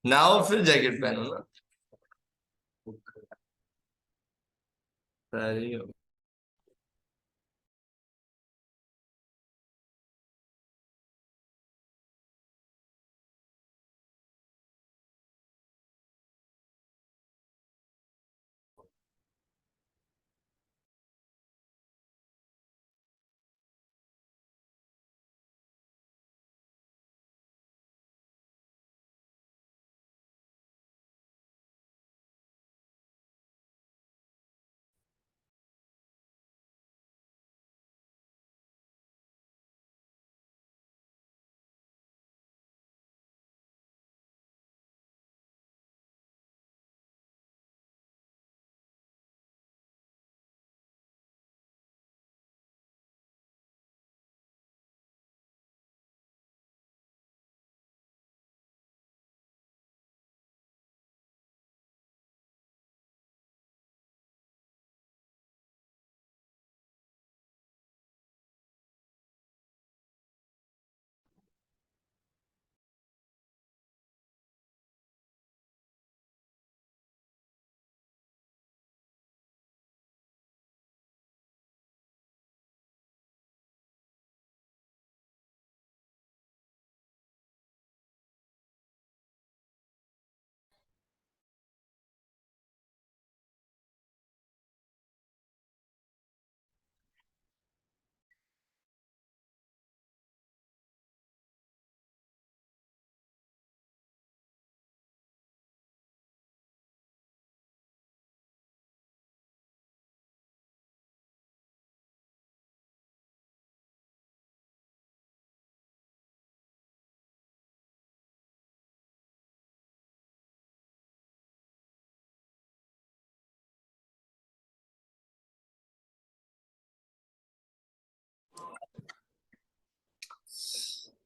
Now फिर jacket पहनो ना। सही हो।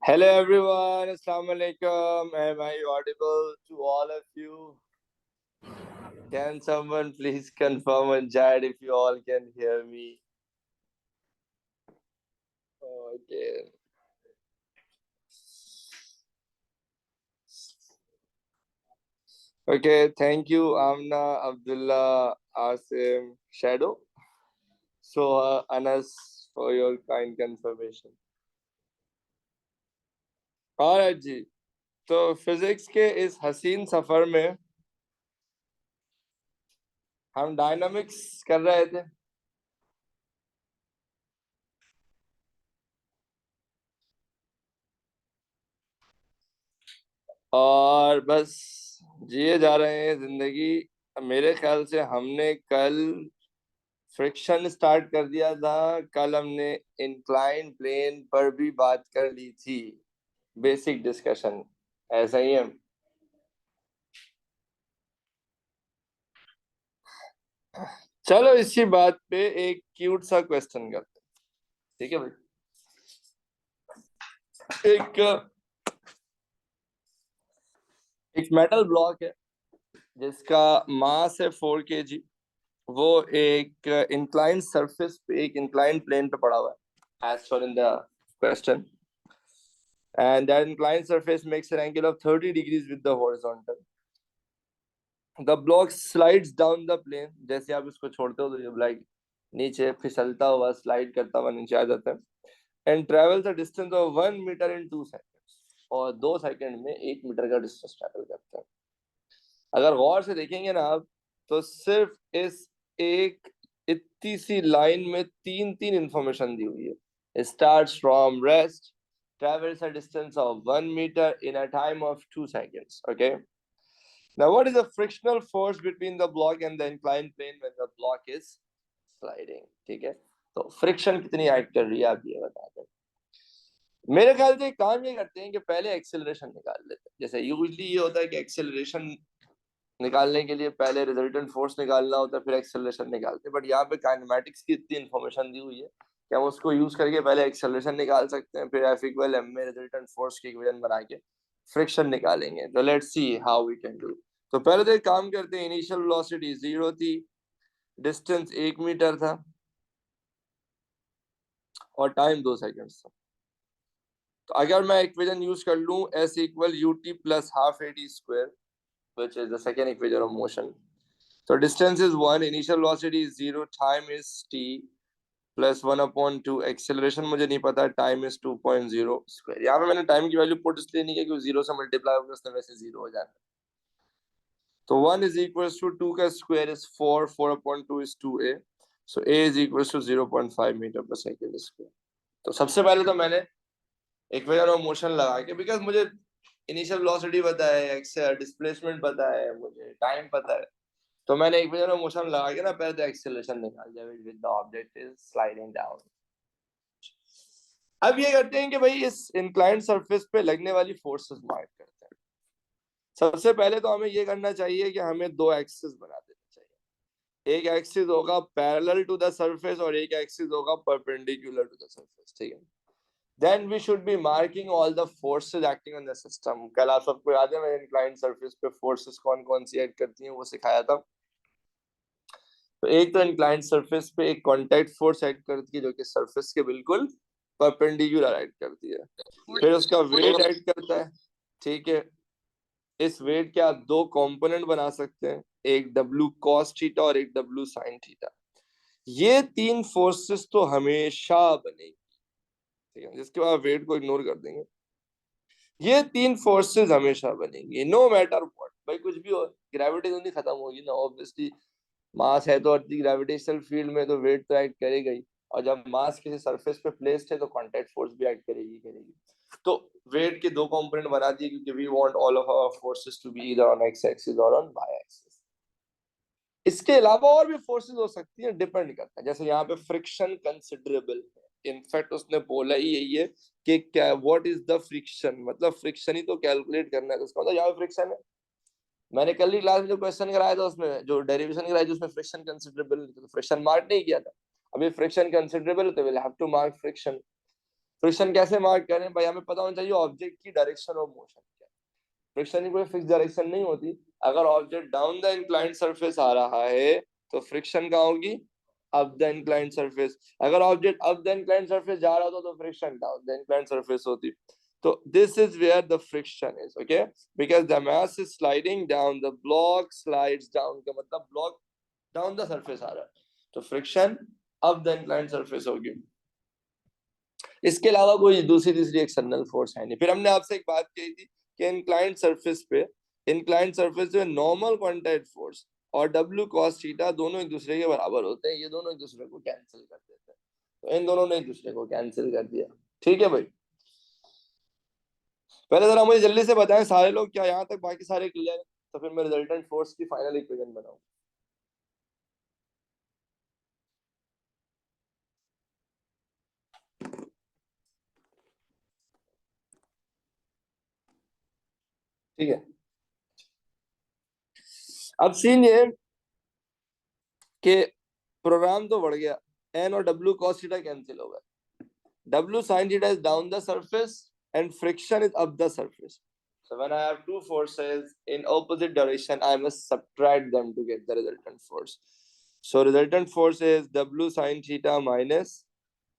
Hello everyone, Assalamu alaikum. Am I audible to all of you? Can someone please confirm in chat if you all can hear me? Okay. Okay, thank you, Amna, Abdullah, Asim, Shadow. So, Anas, for your kind confirmation. Alright जी, तो physics के इस हसीन सफर में हम dynamics कर रहे थे। और बस जिए जा रहे हैं जिंदगी। मेरे ख्याल से हमने कल फ्रिक्शन स्टार्ट कर दिया था। कल हमने इंक्लाइन प्लेन पर भी बात कर ली थी, बेसिक डिस्कशन। ऐसा ही है। चलो इसी बात पे एक क्यूट सा क्वेश्चन करते हैं, ठीक है भाई। एक एक मेटल ब्लॉक है जिसका मास है 4 kg। वो एक इंक्लाइन सरफेस पे, एक इंक्लाइन प्लेन पे पड़ा हुआ है as per in the question, and that inclined surface makes an angle of 30 degrees with the horizontal. The block slides down the plane। जैसे आप इसको छोड़ते हो तो ये ब्लॉक नीचे फिसलता हुआ, स्लाइड करता हुआ नीचे आ जाता है। And travels a distance of 1 metre in 2 seconds. और 2 सेकंड में 1 मीटर का डिस्टेंस ट्रेवल करता है। अगर गौर से देखेंगे ना आप, तो सिर्फ इस एक इतनी सी लाइन में तीन तीन इंफॉर्मेशन दी हुई है। Starts from rest, travels a distance of 1 meter in a time of 2 seconds. Okay. Now, what is the frictional force between the block and the inclined plane when the block is sliding? ठीक है, तो friction कितनी act कर रही है आप ये बता दें। मेरे ख्याल से काम ये करते हैं कि पहले एक्सेलरेशन निकाल लेते हैं। जैसे यूजली ये होता है कि एक्सेलरेशन निकालने के लिए पहले रिजल्टेंट फोर्स निकालना होता है, फिर एक्सेलरेशन निकालते हैं। बट यहाँ पे काइनेमैटिक्स की इतनी इन्फॉर्मेशन दी हुई है कि हम उसको यूज करके पहले एक्सेलरेशन निकाल सकते हैं, फिर एफ इक्वल एम में रिजल्टेंट फोर्स की इक्वेशन बना के फ्रिक्शन निकालेंगे। तो let's see how we can do. तो पहले तो एक काम करते हैं, इनिशियल वेलोसिटी 0 थी, डिस्टेंस 1 मीटर था, और टाइम 2 सेकंड था। तो अगर मैं इक्वेशन यूज कर लूं S equal U T plus half A T square, which is the second equation of motion. So distance is 1, initial velocity is 0, time is t plus 1/2, acceleration मुझे नहीं पता, time is 2.0 square. यहाँ पे मैंने time की value put इसलिए नहीं किया क्योंकि 0 से मल्टीप्लाई होकर उसने वैसे 0 हो जाना. तो 1 is equals to 2 का square is 4, 4/2 is 2a. So a is equals to 0.5 metre पर सेकेंड स्क्वायर. तो सबसे पहले तो मैंने इक्वेशन ऑफ मोशन लगा के, बिकॉज मुझे इनिशियल वेलोसिटी पता है, डिस्प्लेसमेंट पता है, मुझे टाइम पता है, तो मैंने इक्वेशन ऑफ मोशन लगा के ना पहले तो एक्सेलरेशन निकाल दिया with the object is sliding down. अब ये करते हैं कि भाई इस इंक्लाइंड सरफेस पे लगने वाली फोर्सेस मार्क करते हैं. सबसे पहले तो हमें ये करना चाहिए कि हमें दो एक्सिस बना देना चाहिए. एक एक्सिस होगा पैरेलल टू द सरफेस और एक एक्सिस होगा परपेंडिकुलर टू द सरफेस. ठीक है. Then we should be marking all the forces acting on the system. कल आप सबको याद है मैंने इंक्लाइंड सरफेस पे फोर्सेस कौन कौन सी एक्ट करती हैं वो सिखाया था. तो एक तो इंक्लाइंड सरफेस पे एक कांटेक्ट फोर्स एक्ट करती है जो कि सरफेस के बिल्कुल परपेंडिकुलर एक्ट करती है. फिर उसका वेट एक्ट करता है. ठीक है. इस वेट के आप दो कंपोनेंट बना सकते हैं, एक W cos थीटा और एक W sin थीटा. ये तीन फोर्सेस तो हमेशा बनेगी. ठीक है. जिसके बाद वेट को इग्नोर कर देंगे. ये तीन फोर्सेस हमेशा बनेंगी नो मैटर व्हाट. भाई कुछ भी हो, ग्रेविटी तो नहीं खत्म होगी ना. ऑब्वियसली मास है तो अर्थ की ग्रेविटेशनल फील्ड में तो वेट तो एक्ट करेगा ही, और जब मास किसी सरफेस पे प्लेस्ड है तो कांटेक्ट फोर्स भी एक्ट करेगी. तो वेट के दो कंपोनेंट बना दिए क्योंकि we want all of our forces to be either on X axis और ऑन वाई एक्सिस. इसके अलावा और भी फोर्सेस हो सकती हैं, डिपेंड करता है. जैसे यहाँ पे फ्रिक्शन कंसिडरेबल है. इनफैक्ट उसने बोला ही यही है कि क्या व्हाट इज द फ्रिक्शन, मतलब फ्रिक्शन ही तो कैलकुलेट करना है. तो उसका मतलब यहाँ पे फ्रिक्शन है. मैंने कल ही क्लास में जो क्वेश्चन कराया था उसमें जो डेरिवेशन कराई थी उसमें फ्रिक्शन कंसिडरेबल, तो फ्रिक्शन मार्क नहीं किया था. अभी फ्रिक्शन कंसिडरेबल तो will have to mark friction. Friction कैसे मार्क करें भाई, हमें पता होना चाहिए ऑब्जेक्ट की डायरेक्शन ऑफ मोशन क्या है. फ्रिक्शन की कोई फिक्स डायरेक्शन नहीं होती. अगर object down the inclined surface आ रहा है तो फ्रिक्शन कहाँ होगी, अप द इंक्लाइंड सरफेस. अगर object up the inclined surface जा रहा होता तो friction down the inclined surface होती. So this is where the friction is, okay? Because the mass is sliding down, the block slides down. का मतलब block down the surface आ रहा है, तो friction up the inclined surface होगी. इसके अलावा कोई दूसरी तीसरी एक्सटर्नल फोर्स है नहीं. फिर हमने आपसे एक बात कही थी कि इंक्लाइंड सरफेस पे, इंक्लाइंड सरफेस पे नॉर्मल कांटेक्ट फोर्स और W cos थीटा दोनों एक दूसरे के बराबर होते हैं. ये दोनों एक दूसरे को कैंसिल कर देते हैं. तो इन दोनों ने एक दूसरे को कैंसिल कर दिया. ठीक है भाई. पहले जरा मुझे जल्दी से बताएं सारे लोग, क्या यहाँ तक बाकी सारे क्लियर है? तो फिर मैं रिजल्टेंट फोर्स की फाइनल इक्वेशन बनाऊं. ठीक है. अब सीन ये कि प्रोग्राम तो बढ़ गया. एन और W cos थीटा कैंसिल हो गए. W sin theta is down the surface and friction is up the surface. So when I have two forces in opposite direction, I must subtract them to get the resultant force. So resultant force is W sin theta minus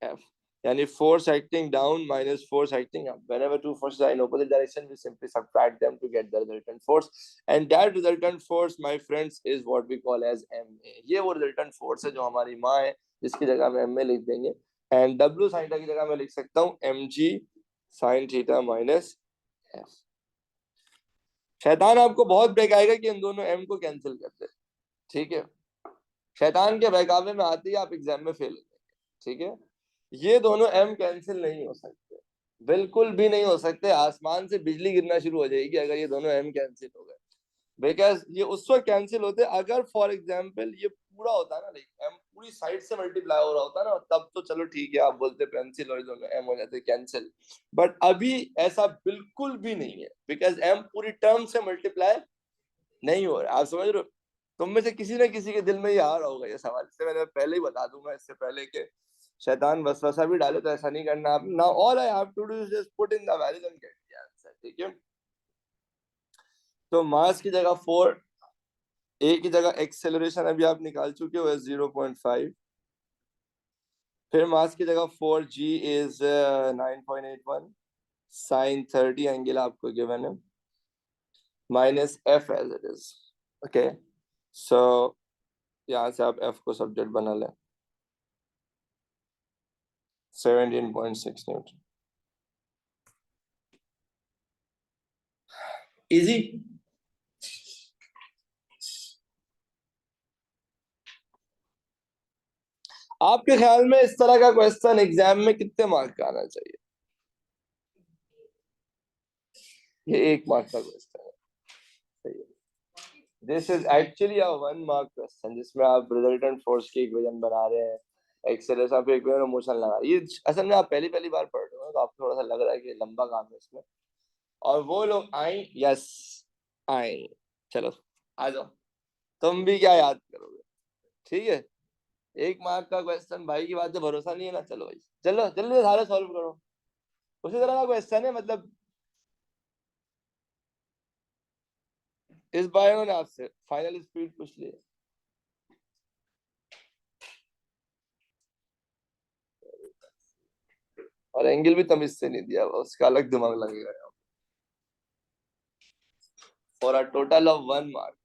F. Yani force acting down minus force acting up. Whenever two forces are in opposite direction, we simply subtract them to get the resultant force. And that resultant force, my friends, is what we call as MA. ये वो resultant force है जो हमारी माँ है, जिसकी जगह में MA लिख देंगे. And W sin theta की जगह मैं लिख सकता हूँ MG sin theta minus F. शैतान आपको बहुत बहकाएगा कि इन दोनों एम को कैंसिल कर दे. ठीक है. शैतान के बहकावे में आते ही आप एग्जाम में फेल हो जाएंगे. ठीक है. ये दोनों एम कैंसिल नहीं हो सकते, बिल्कुल भी नहीं हो सकते. आसमान से बिजली गिरना शुरू हो जाएगी अगर ये दोनों एम कैंसिल हो गए. बिकॉज ये उस वक्त कैंसिल होते अगर फॉर एग्जाम्पल ये पूरा होता ना, लाइक एम पूरी साइड से मल्टीप्लाई हो रहा होता ना, तब तो चलो ठीक है आप बोलते पेंसिल और दोनों एम हो जाते कैंसिल. बट अभी ऐसा बिल्कुल भी नहीं है बिकॉज एम पूरी टर्म से मल्टीप्लाई नहीं हो रहा. आप समझ रहे हो. तुम में से किसी न किसी के दिल में ये आ रहा होगा ये सवाल. इससे मैंने पहले ही बता दूंगा इससे पहले कि शैतान वसवसा भी डाले तो ऐसा नहीं करना. आप now all I have to do is just put in the values and get the answer. ठीक है. तो मास की जगह 4, ए की जगह एक्सेलरेशन अभी आप निकाल चुके हो 0.5. फिर मास की जगह 4G इज 9.81, साइन 30 एंगल आपको गिवन है. minus f as it is. Okay, so यहाँ से आप f को सब्जेक्ट बना लें 17.6 न्यूटन. इजी. आपके ख्याल में इस तरह का क्वेश्चन एग्जाम में कितने मार्क का आना चाहिए? ये 1 मार्क का क्वेश्चन है. सही है. This is actually a 1 mark question जिसमें आप रिजल्टेंट फोर्स की इक्वेशन बना रहे हैं, एक्सेलरेशन पे इक्वेशन मोशन लगा. ये असल में आप पहली बार पढ़ रहे हो तो आपको थोड़ा सा लग रहा है कि लंबा काम है इसमें. और वो लोग आए, यस आए, चलो आ जाओ. तुम भी क्या याद करोगे? ठीक है, 1 मार्क का क्वेश्चन, भाई की बात पे भरोसा नहीं है ना. चलो भाई, चलो जल्दी सारे सॉल्व करो. उसी तरह का क्वेश्चन है, मतलब इस बार उन्होंने आपसे फाइनल स्पीड पूछ ली. और एंगल भी तमीज से नहीं दिया, उसका अलग दिमाग लगेगा for a total of 1 mark.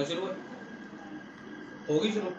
शुरू होगी शुरू.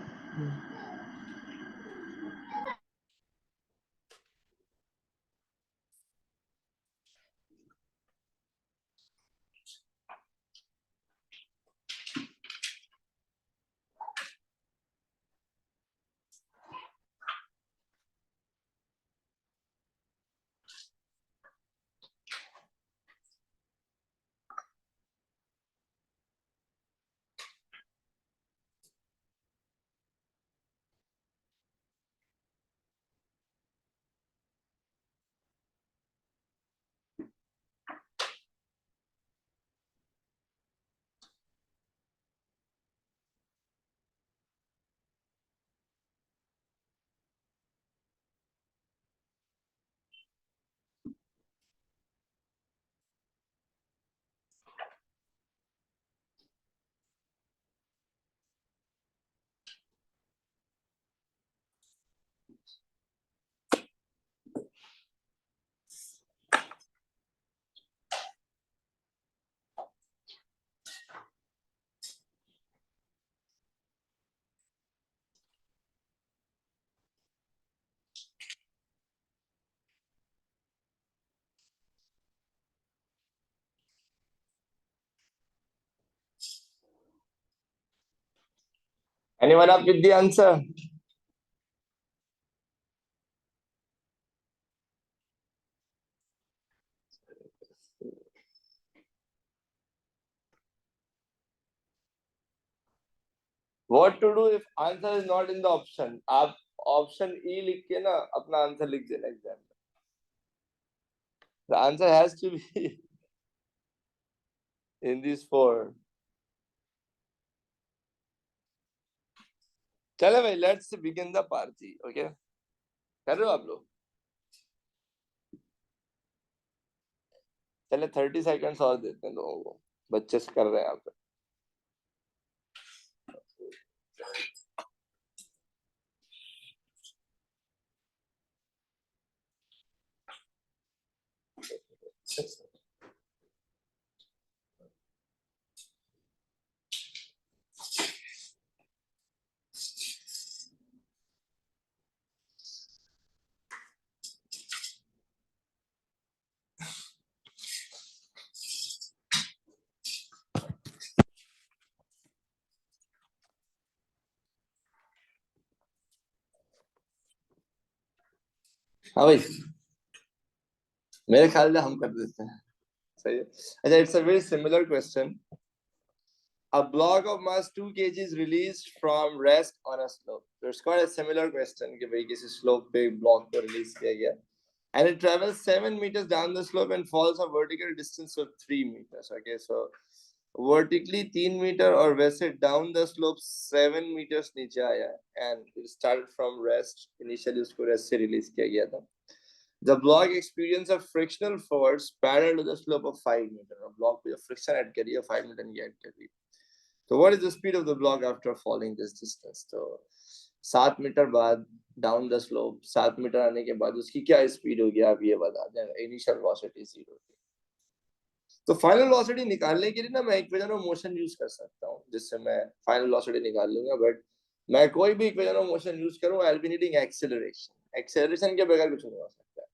Anyone up with the answer? What to do if answer is not in the option? आप option E लिख के ना अपना आंसर लिख देना एग्जाम में. The answer has to be in these 4. चले भाई, let's begin the party. Okay, कर रहे हो आप लोग? चले 30 seconds और देते हैं लोगों को, बच्चे से कर रहे हैं यहाँ पे. हाँ भाई, मेरे ख्याल से हम कर देते हैं. सही है. अच्छा, it's a very similar question. A block of mass 2 kg is released from rest on a slope. So it's quite a similar question कि भाई किसी slope पे block को release किया गया and it travels 7 meters down the slope and falls a vertical distance of 3 meters. Okay, so vertically 3 meter और वैसे down the slope 7 meters नीचे आया and it started from rest. Initially उसको rest से release किया गया था. The block experience a frictional force parallel to the slope of 5 meter. A block with a friction add करी है 5 meter की add करी. So what is the speed of the block after falling this distance? तो 7 metre बाद down the slope 7 metre आने के बाद उसकी क्या स्पीड होगी आप ये बता दें। इनिशियल वेलोसिटी 0 थी। तो फाइनल वेलोसिटी निकालने के लिए ना मैं इक्वेशन ऑफ मोशन यूज कर सकता हूँ, जिससे मैं फाइनल वेलोसिटी निकाल लूंगा। बट मैं कोई भी इक्वेशन ऑफ मोशन यूज करूँ, I will be needing acceleration. Acceleration के बगैर कुछ नहीं हो सकता है,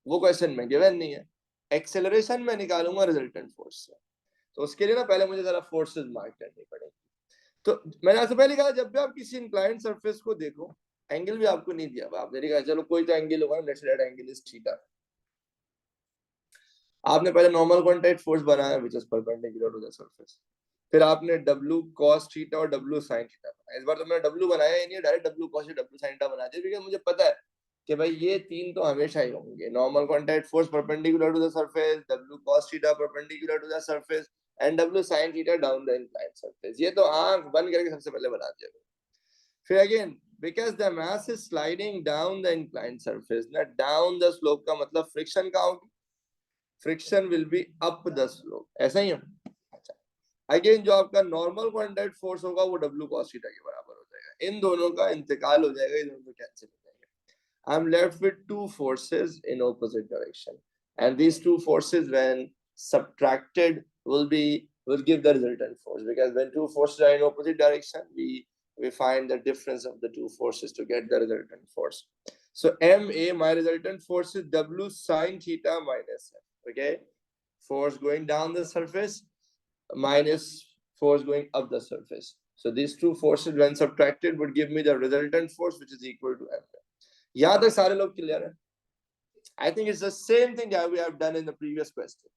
वो क्वेश्चन में गिवन नहीं है। एक्सेलरेशन में निकालूंगा रिजल्टेंट फोर्स से। तो उसके लिए ना पहले मुझे जरा फोर्सेस मार्क करनी पड़ेगी। तो मैंने आपसे पहले कहा, जब भी आप किसी इंक्लाइंड सरफेस को देखो, एंगल भी आपको नहीं दिया, आपने कहा चलो कोई तो एंगल होगा, let's say that angle is theta. आपने पहले नॉर्मल कॉन्टैक्ट फोर्स बनाया which is perpendicular to the surface, फिर आपने W cos थीटा और W sin थीटा बनाया। इस बार तो मैंने W बनाया ही नहीं, डायरेक्ट W cos और W sin थीटा बना दिया, क्योंकि मुझे पता है कि भाई ये तीन तो हमेशा ही होंगे। Normal contact force perpendicular to the surface, W cos theta perpendicular to the surface and W sin theta down the inclined surface. ये तो आंख बंद करके सबसे पहले बना दिया। फिर again, because the mass is sliding down the inclined surface, ना down the slope का मतलब फ्रिक्शन कहाँ होगी? Friction will be up the slope, ऐसा ही है। अच्छा, अगेन जो आपका नॉर्मल कॉन्टैक्ट फोर्स होगा वो W cos थीटा के बराबर हो जाएगा। इन दोनों का इंतकाल हो जाएगा, इन दोनों कैंसिल हो जाएगा। I am left with two forces in opposite direction, and these two forces when subtracted will give the resultant force, because when two forces are in opposite direction, we find the difference of the two forces to get the resultant force. So MA, my resultant force is W sin theta minus F. Okay, force going down the surface minus force going up the surface. So these two forces when subtracted would give me the resultant force, which is equal to F. यहाँ तक सारे लोग clear है? I think it's the same thing that we have done in the previous question,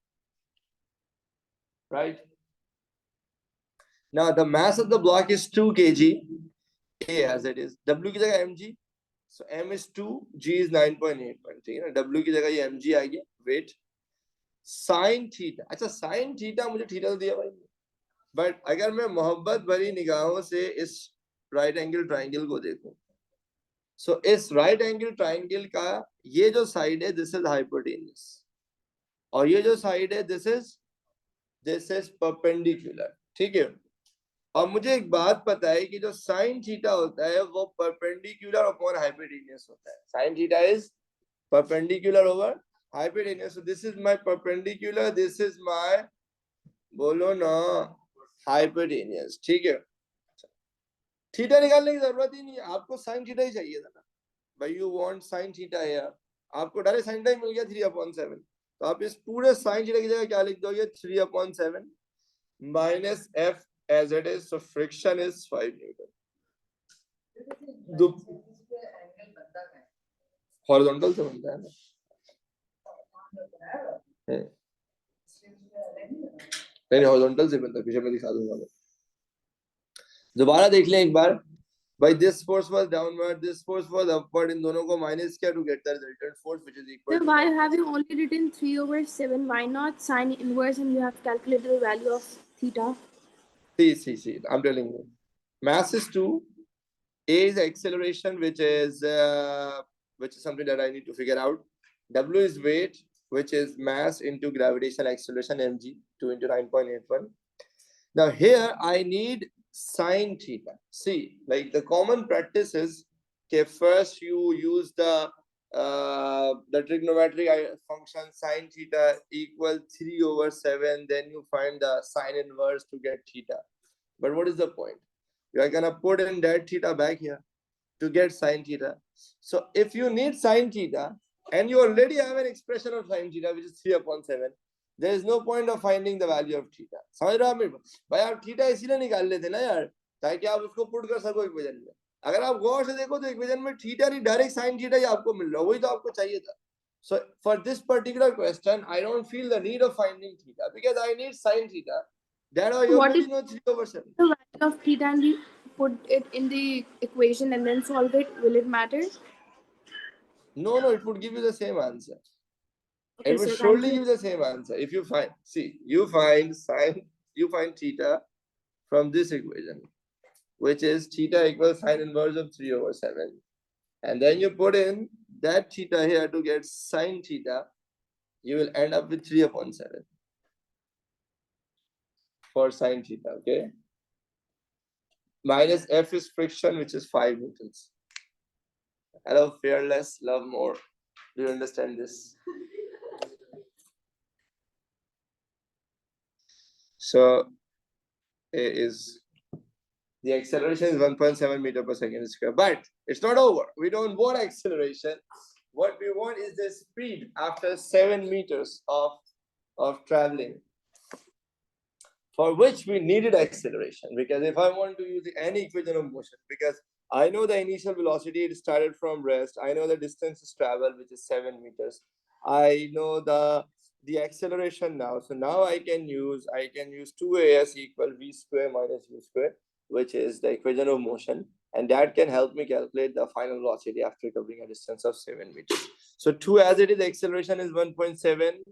right? Now the mass of the block is 2 kg, A as it is. W की जगह mg, so m is 2, g is 9.81, ठीक है ना? W की जगह ये mg आएगी, weight. Sin theta, अच्छा sin थीटा मुझे थीटा तो दिया भाई, बट अगर मैं मोहब्बत भरी निगाहों से इस राइट एंगल ट्राइंगल को देखूं, सो इस राइट एंगल ट्राइंगल का ये जो साइड है दिस इज हाइपोटेन्यूस, और ये जो साइड है दिस इज परपेंडिकुलर, ठीक है। और मुझे एक बात पता है कि जो साइन थीटा होता है वो परपेंडिकुलर अपॉन हाइपोटेन्यूस होता है। Sine theta is perpendicular over hypotenuse, so this is my perpendicular, this is my, बोलो ना, हाइपोटेन्यूस, ठीक है। थीटा निकालने की जरूरत ही नहीं है, आपको साइन थीटा ही चाहिए था ना भाई, यू वांट साइन थीटा है यार, आपको डायरेक्ट साइन थीटा मिल गया 3/7, तो आप इस पूरे साइन थीटा की जगह क्या लिख दोगे? 3/7 minus F as it is, so friction is 5 Newton. Horizontal से बनता है ना, नहीं हॉरिजॉन्टल से बनता है, पीछे मैं दिखा दूंगा। मैं दोबारा देख लें एक बार भाई, this force was downward, this force was upward, इन दोनों को माइनस किया to get the resultant force which is equal So to, why have you only written 3/7? Why not sine inverse and you have calculated the value of theta? see, I'm telling you, mass is 2, A is acceleration, which is something that I need to figure out. W is weight, which is mass into gravitational acceleration, mg, 2 into 9.81. Now here I need sine theta. See, like the common practice is, okay, first you use the trigonometric function sine theta equal 3/7, then you find the sine inverse to get theta. But what is the point? You are gonna put in that theta back here to get sine theta. So if you need sine theta and you already have an expression of sine theta which is 3/7, there is no point of finding the value of theta. समझ रहे हो आप मेरे को? भाई आप theta इसीलिए निकाल लेते ना यार, ताकि आप उसको पुट कर सको इक्वेशन में। अगर आप गौर से देखो तो इक्वेशन में थीटा नहीं, डायरेक्ट साइन थीटा ही आपको मिल रहा है, वही तो आपको चाहिए था। So for this particular question, I don't feel the need of finding theta because I need sine theta. That I already know 3/7. The value of theta and you put it in the equation and then solve it, will it matter? No, it would give you the same answer. Okay, it would so surely give the same answer. If you find, see, you find theta from this equation, which is theta equals sine inverse of 3/7. And then you put in that theta here to get sine theta, you will end up with 3/7 for sine theta, okay? Minus F is friction, which is 5 newtons. Hello, fearless, love more. Do you understand this? So is the acceleration is 1.7 meter per second square, but it's not over. We don't want acceleration. What we want is the speed after 7 meters of traveling, for which we needed acceleration. Because if I want to use any equation of motion, because I know the initial velocity, it started from rest. I know the distance is traveled, which is 7 meters. I know the acceleration now. So now I can use 2as equal v square minus u square, which is the equation of motion. And that can help me calculate the final velocity after covering a distance of 7 meters. So 2 as it is, acceleration is 1.7.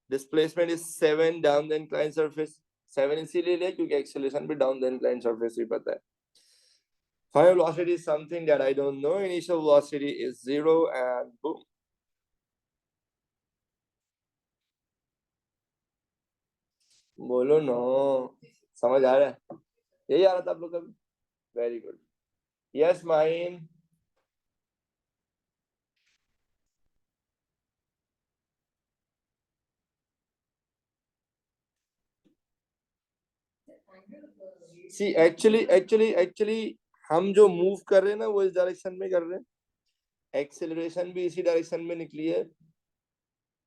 Displacement is 7 down the inclined surface. 7 इसीलिए ले क्योंकि acceleration भी down the inclined surface ही पता है. Final velocity is something that I don't know. Initial velocity is 0 and boom. बोलो no. समझ आ रहा है? यही आ रहा था आप लोग का भी? Very good. Yes, mine. See, actually, हम जो मूव कर रहे हैं ना वो इस डायरेक्शन में कर रहे हैं. एक्सेलरेशन भी इसी डायरेक्शन में निकली है.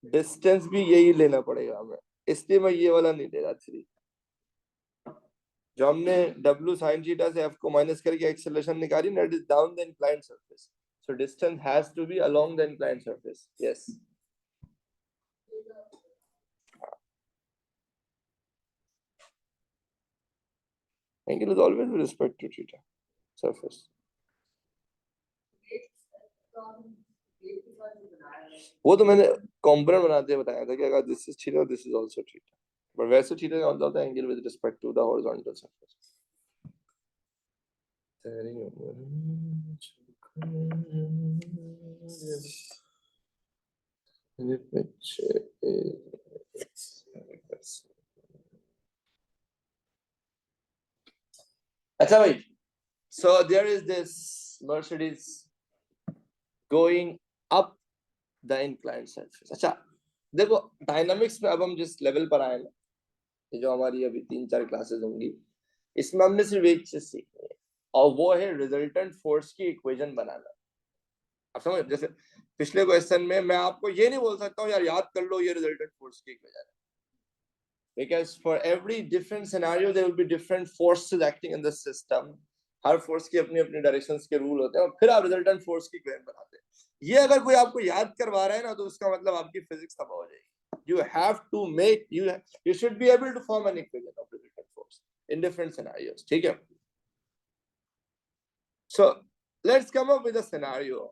डिस्टेंस भी यही लेना पड़ेगा हमें, इसलिए मैं ये वाला नहीं ले रहा 3. जो हमने W sin थीटा से F को माइनस करके एक्सेलरेशन निकाली, that is down the inclined surface. So distance has to be along the inclined surface. Yes. Angle is always with respect to theta surface. वो तो मैंने कॉम्पोनेंट बनाते बताया था कि अगर this is theta, this is also theta, but वैसे theta का मतलब होता है angle with respect to the horizontal surface. अच्छा भाई, so there is this Mercedes going up the inclined surface. अच्छा देखो, डायनामिक्स में अब हम जिस लेवल पर आए ना, ये जो हमारी अभी 3-4 क्लासेस होंगी, इसमें हमने सिर्फ एक चीज सीखनी है, और वो है रिजल्टेंट फोर्स की इक्वेशन बनाना. अब समझ, जैसे पिछले क्वेश्चन में मैं आपको ये नहीं बोल सकता हूँ यार याद कर लो ये रिजल्टेंट फोर्स की इक्वेशन है, because for every different scenario there will be different forces acting in the system. Her force की अपनी अपनी डायरेक्शंस के रूल होते हैं, और फिर आप रिजल्टेंट फोर्स की इक्वेशन बनाते हैं. ये अगर कोई आपको याद करवा रहा है ना, तो उसका मतलब आपकी फिजिक्स तबाह हो जाएगी. You have to make, you should be able to form an equation of resultant force in different scenarios. ठीक है? So let's come up with a scenario.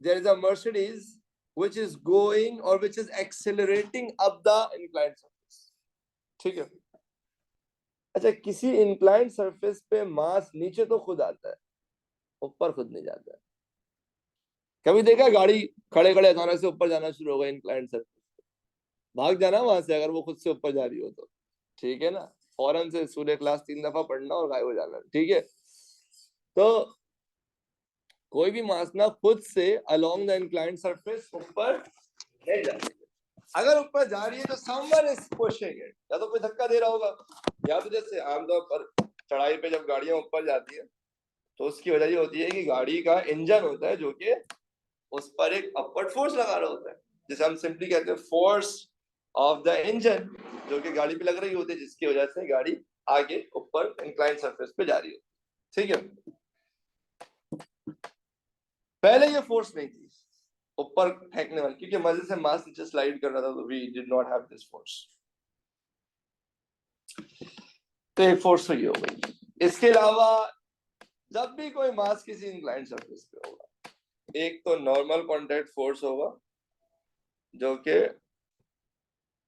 There is a Mercedes which is going or which is accelerating up the inclined surface. ठीक है? अच्छा, किसी inclined surface पे मास नीचे तो खुद आता है, ऊपर खुद नहीं जाता है. कभी देखा गाड़ी खड़े खड़े अचानक से ऊपर जाना शुरू होगा inclined surface, भाग जाना वहां से अगर वो खुद से ऊपर जा रही हो तो. ठीक है ना? फौरन से सूर्य क्लास 3 दफा पढ़ना और गायब हो जाना. ठीक है? तो कोई भी मास ना खुद से अलोंग द इंक्लाइंड सरफेस ऊपर नहीं जाती है. अगर ऊपर जा रही है तो समवन इज पुशिंग इट, या तो कोई धक्का दे रहा होगा, या तो जैसे आमतौर पर चढ़ाई पे जब गाड़ियां ऊपर जाती है तो उसकी वजह ये होती है कि गाड़ी का इंजन होता है जो कि उस पर एक अपवर्ड फोर्स लगा रहा होता है, जिसे हम सिंपली कहते हैं फोर्स ऑफ द इंजन, जो कि गाड़ी पे लग रही होती है, जिसकी वजह से गाड़ी आगे ऊपर इंक्लाइंड सरफेस पे जा रही होती है. ठीक है? पहले ये फोर्स नहीं थी ऊपर फेंकने वाली, क्योंकि मजे से मास नीचे स्लाइड कर रहा था, तो we did not have this force. तो एक फोर्स तो ये हो गई. इसके अलावा जब भी कोई मास किसी इंक्लाइंड सरफेस पे होगा, एक तो नॉर्मल कॉन्टैक्ट फोर्स होगा जो कि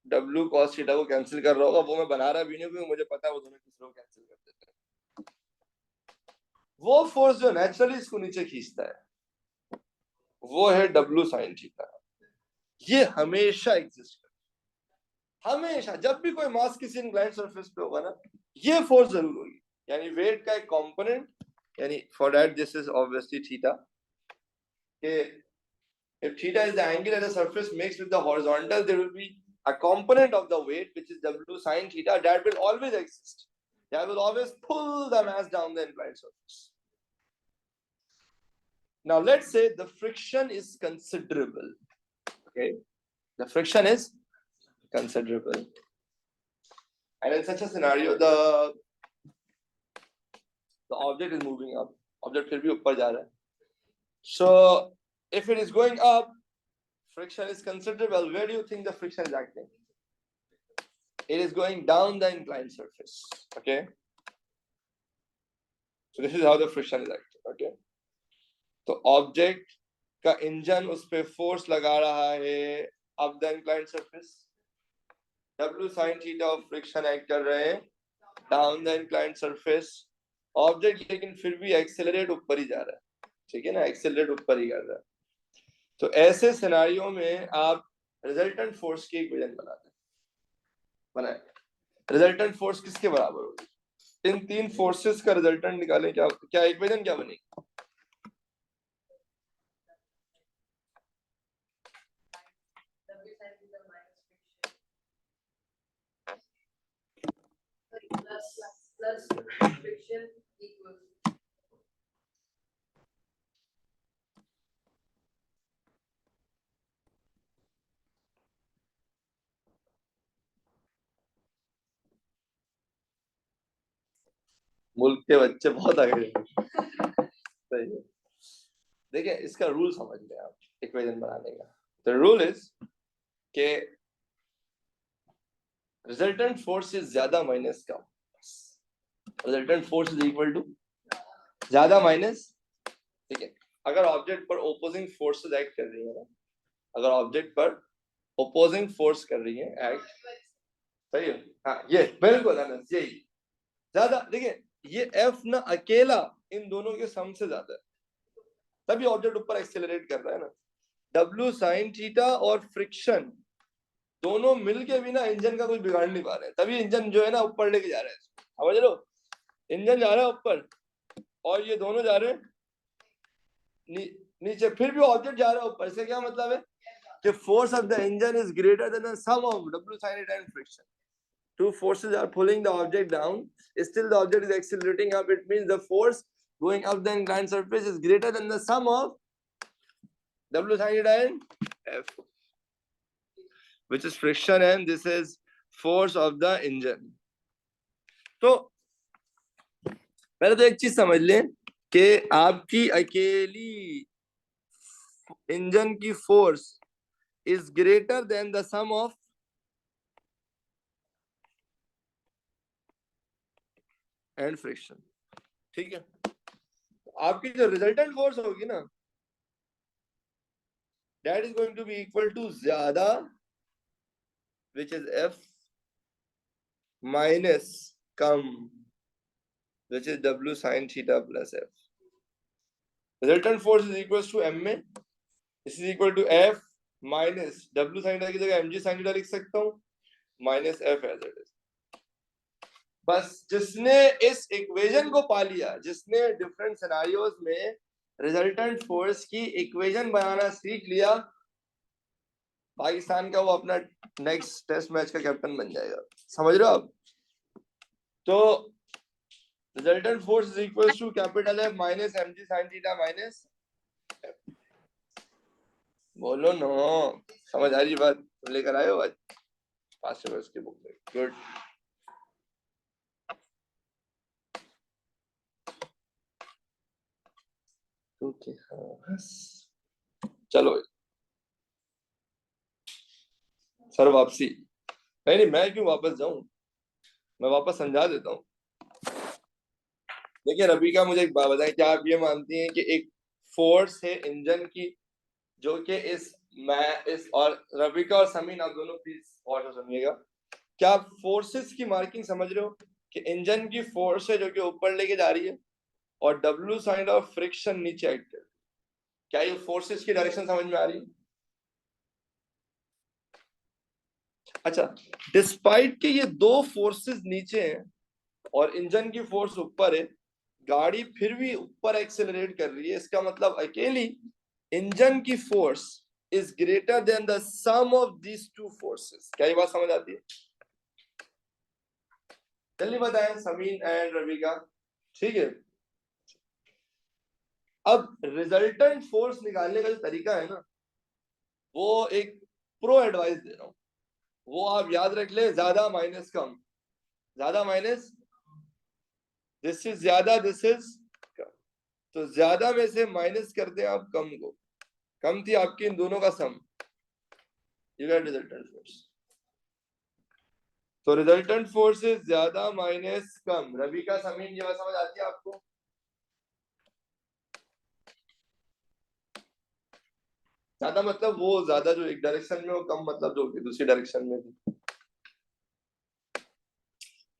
W cos थीटा को कैंसिल कर रहा होगा. वो मैं बना रहा भी नहीं क्योंकि मुझे पता है वो दोनों दूसरे को कैंसिल कर देते हैं. वो फोर्स जो नेचुरली इसको नीचे खींचता है वो है W sin थीटा. ये हमेशा एग्जिस्ट करता है, हमेशा. जब भी कोई मास किसी इंक्लाइंड सरफेस पे होगा ना, ये फोर्स जरूर होगी. यानी वेट का एक कंपोनेंट, यानी for that this is obviously theta, कि if theta is the angle at the surface mixed with the horizontal, there will be a component of the weight which is W sine theta that will always exist. That will always pull the mass down the inclined surface. Now let's say the friction is considerable. Okay, the friction is considerable, and in such a scenario, the object is moving up. Object फिर भी ऊपर जा रहा है. So if it is going up, friction is considerable. Where do you think the friction is acting? It is going down the inclined surface. Okay. So this is how the friction is acting. Okay. तो object का engine उस पे force लगा रहा है अब the inclined surface. W sin theta of friction act कर रहे हैं down the inclined surface. Object लेकिन फिर भी एक्सेलरेट ऊपर ही जा रहा है. ठीक है ना, एक्सेलरेट ऊपर ही कर रहा है. तो ऐसे सिनेरियो में आप रिजल्टेंट फोर्स की इक्वेशन बनाए. रिजल्टेंट फोर्स किसके बराबर होगी? इन तीन फोर्सेस का रिजल्टेंट निकालें. क्या इक्वेशन क्या बनेगी? plus friction equals मुल्क के बच्चे बहुत आगे हैं. सही है. देखिए इसका रूल समझ लें आप इक्वेशन बनाने का. द रूल इज के रिजल्टेंट फोर्स इज ज्यादा माइनस कम. Resultant force is equal to ज्यादा माइनस. ठीक है. अगर ऑब्जेक्ट पर ओपोजिंग फोर्सेस एक्ट कर रही है ना, अगर ऑब्जेक्ट पर ओपोजिंग फोर्स कर रही है एक्ट, सही है. हाँ ये बिल्कुल अनस यही ज्यादा. देखिए ये F ना अकेला इन दोनों के सम से ज्यादा है, तभी ऑब्जेक्ट ऊपर एक्सेलरेट कर रहा है ना. W sin थीटा और फ्रिक्शन दोनों मिलके भी ना इंजन का कुछ बिगाड़ नहीं पा रहे हैं, तभी इंजन जो है ना ऊपर लेके जा रहे हैं. समझ लो, इंजन जा रहा है ऊपर और ये दोनों जा रहे हैं नीचे, फिर भी ऑब्जेक्ट जा रहा है ऊपर. से क्या मतलब है कि force of the engine is greater than the sum of W sin it and friction. Two forces are pulling the object down, still the object is accelerating up. It means the force going up the inclined surface is greater than the sum of W sin it and F, which is friction, and this is force of the engine. तो पहले तो एक चीज समझ लें कि आपकी अकेली इंजन की force is greater than the sum of and friction. ठीक है. आपकी जो रिजल्टेंट फोर्स होगी ना, that is going to be equal to ज्यादा, which is F, minus come, which is W sin theta plus F. Resultant force is equal to MA. This is equal to F minus W sin theta की जगह mg sin theta लिख सकता हूँ, minus F as it is. बस जिसने इस equation को पा लिया, जिसने डिफरेंट सिनेरियोज में रिजल्टेंट फोर्स की इक्वेशन बनाना सीख लिया, पाकिस्तान का वो अपना नेक्स्ट टेस्ट मैच का कैप्टन बन जाएगा. समझ रहे हो आप? तो resultant force is equal to capital F minus mg sin theta minus F. बोलो नो, समझ आ रही बात? तुम लेकर आए हो आज पास्ट पेपर्स की बुक में. गुड. ओके चलो सर वापसी. नहीं, मैं क्यों वापस जाऊं, मैं वापस समझा देता हूं. देखिए रबिका, मुझे एक बात बताएं, क्या आप ये मानती हैं कि एक फोर्स है इंजन की जो कि इस और रबिका और समीन, आप दोनों प्लीज और सुनिएगा, क्या आप फोर्सेस की मार्किंग समझ रहे हो कि इंजन की फोर्स है जो कि ऊपर लेके जा रही है और W sin ऑफ फ्रिक्शन नीचे एक्ट कर. क्या ये फोर्सेस की डायरेक्शन समझ में आ रही है? अच्छा, डिस्पाइट के ये दो फोर्सेस नीचे हैं और इंजन की फोर्स ऊपर है, गाड़ी फिर भी ऊपर एक्सेलरेट कर रही है. इसका मतलब अकेली इंजन की force is greater than the sum of these two forces. क्या ये बात समझ आती है? जल्दी बताएं समीन एंड रवि का। ठीक है, अब रिजल्टेंट फोर्स निकालने का जो तरीका है ना, वो एक प्रो एडवाइस दे रहा हूं, वो आप याद रख ले, ज्यादा माइनस कम, ज्यादा माइनस, दिस इज ज्यादा, दिस इज कम, तो ज्यादा में से माइनस कर दें आप कम को, कम थी आपकी इन दोनों का सम, यू गेट रिजल्टेंट फोर्स। तो रिजल्टेंट फोर्स इज ज्यादा माइनस कम। रवि का समीन, ये बात समझ आती है आपको? ज्यादा मतलब वो ज्यादा जो एक डायरेक्शन में हो, कम मतलब जो दूसरी डायरेक्शन में थी।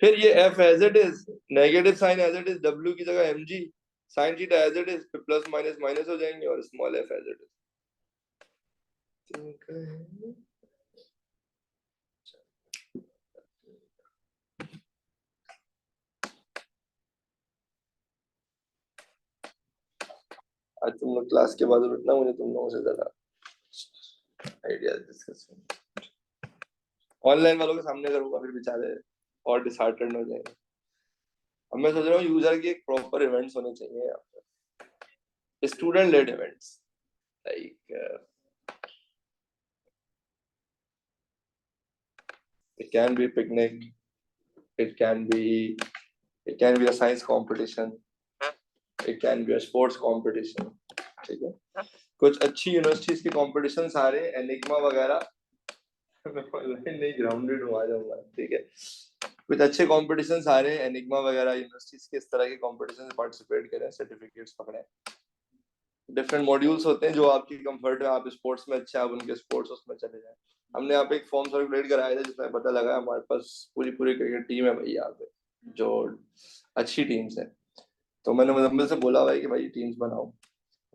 फिर ये F as it is, negative sign as it is, W की जगह M G, sine theta as it is, फिर प्लस माइनस माइनस हो जाएंगे और small F as it is. आज तुम लोग क्लास के बाद उठना, मुझे तुम लोगों से ज्यादा आइडियाज डिस्कस करना। ऑनलाइन वालों के सामने करूंगा फिर बेचारे और डिसहार्टेंड हो जाएंगे। अब मैं सोच रहा हूँ यूजर की एक प्रॉपर इवेंट्स होने चाहिए यहाँ पे, student led events, like it can be picnic, it can be a science competition, it can be a sports competition, ठीक है? कुछ अच्छी यूनिवर्सिटीज के कॉम्पिटिशन आ रहे हैं, एनिग्मा वगैरह, नहीं ग्राउंडेड हुआ जाऊंगा, ठीक है? कुछ अच्छे कॉम्पिटिशन आ रहे हैं, एनिग्मा वगैरह यूनिवर्सिटीज के, इस तरह के कॉम्पिटिशन में पार्टिसिपेट करें, सर्टिफिकेट्स पकड़े। डिफरेंट मॉड्यूल्स होते हैं जो आपकी कंफर्ट में, आप स्पोर्ट्स में अच्छे, आप उनके स्पोर्ट्स उसमें चले जाएं। हमने यहाँ पे एक फॉर्म सर्कुलेट कराया था जिसमें पता लगा हमारे पास पूरी क्रिकेट टीम है भाई यहाँ पे, जो अच्छी टीम्स है। तो मैंने मुजम्मिल से बोला भाई कि भाई टीम्स बनाओ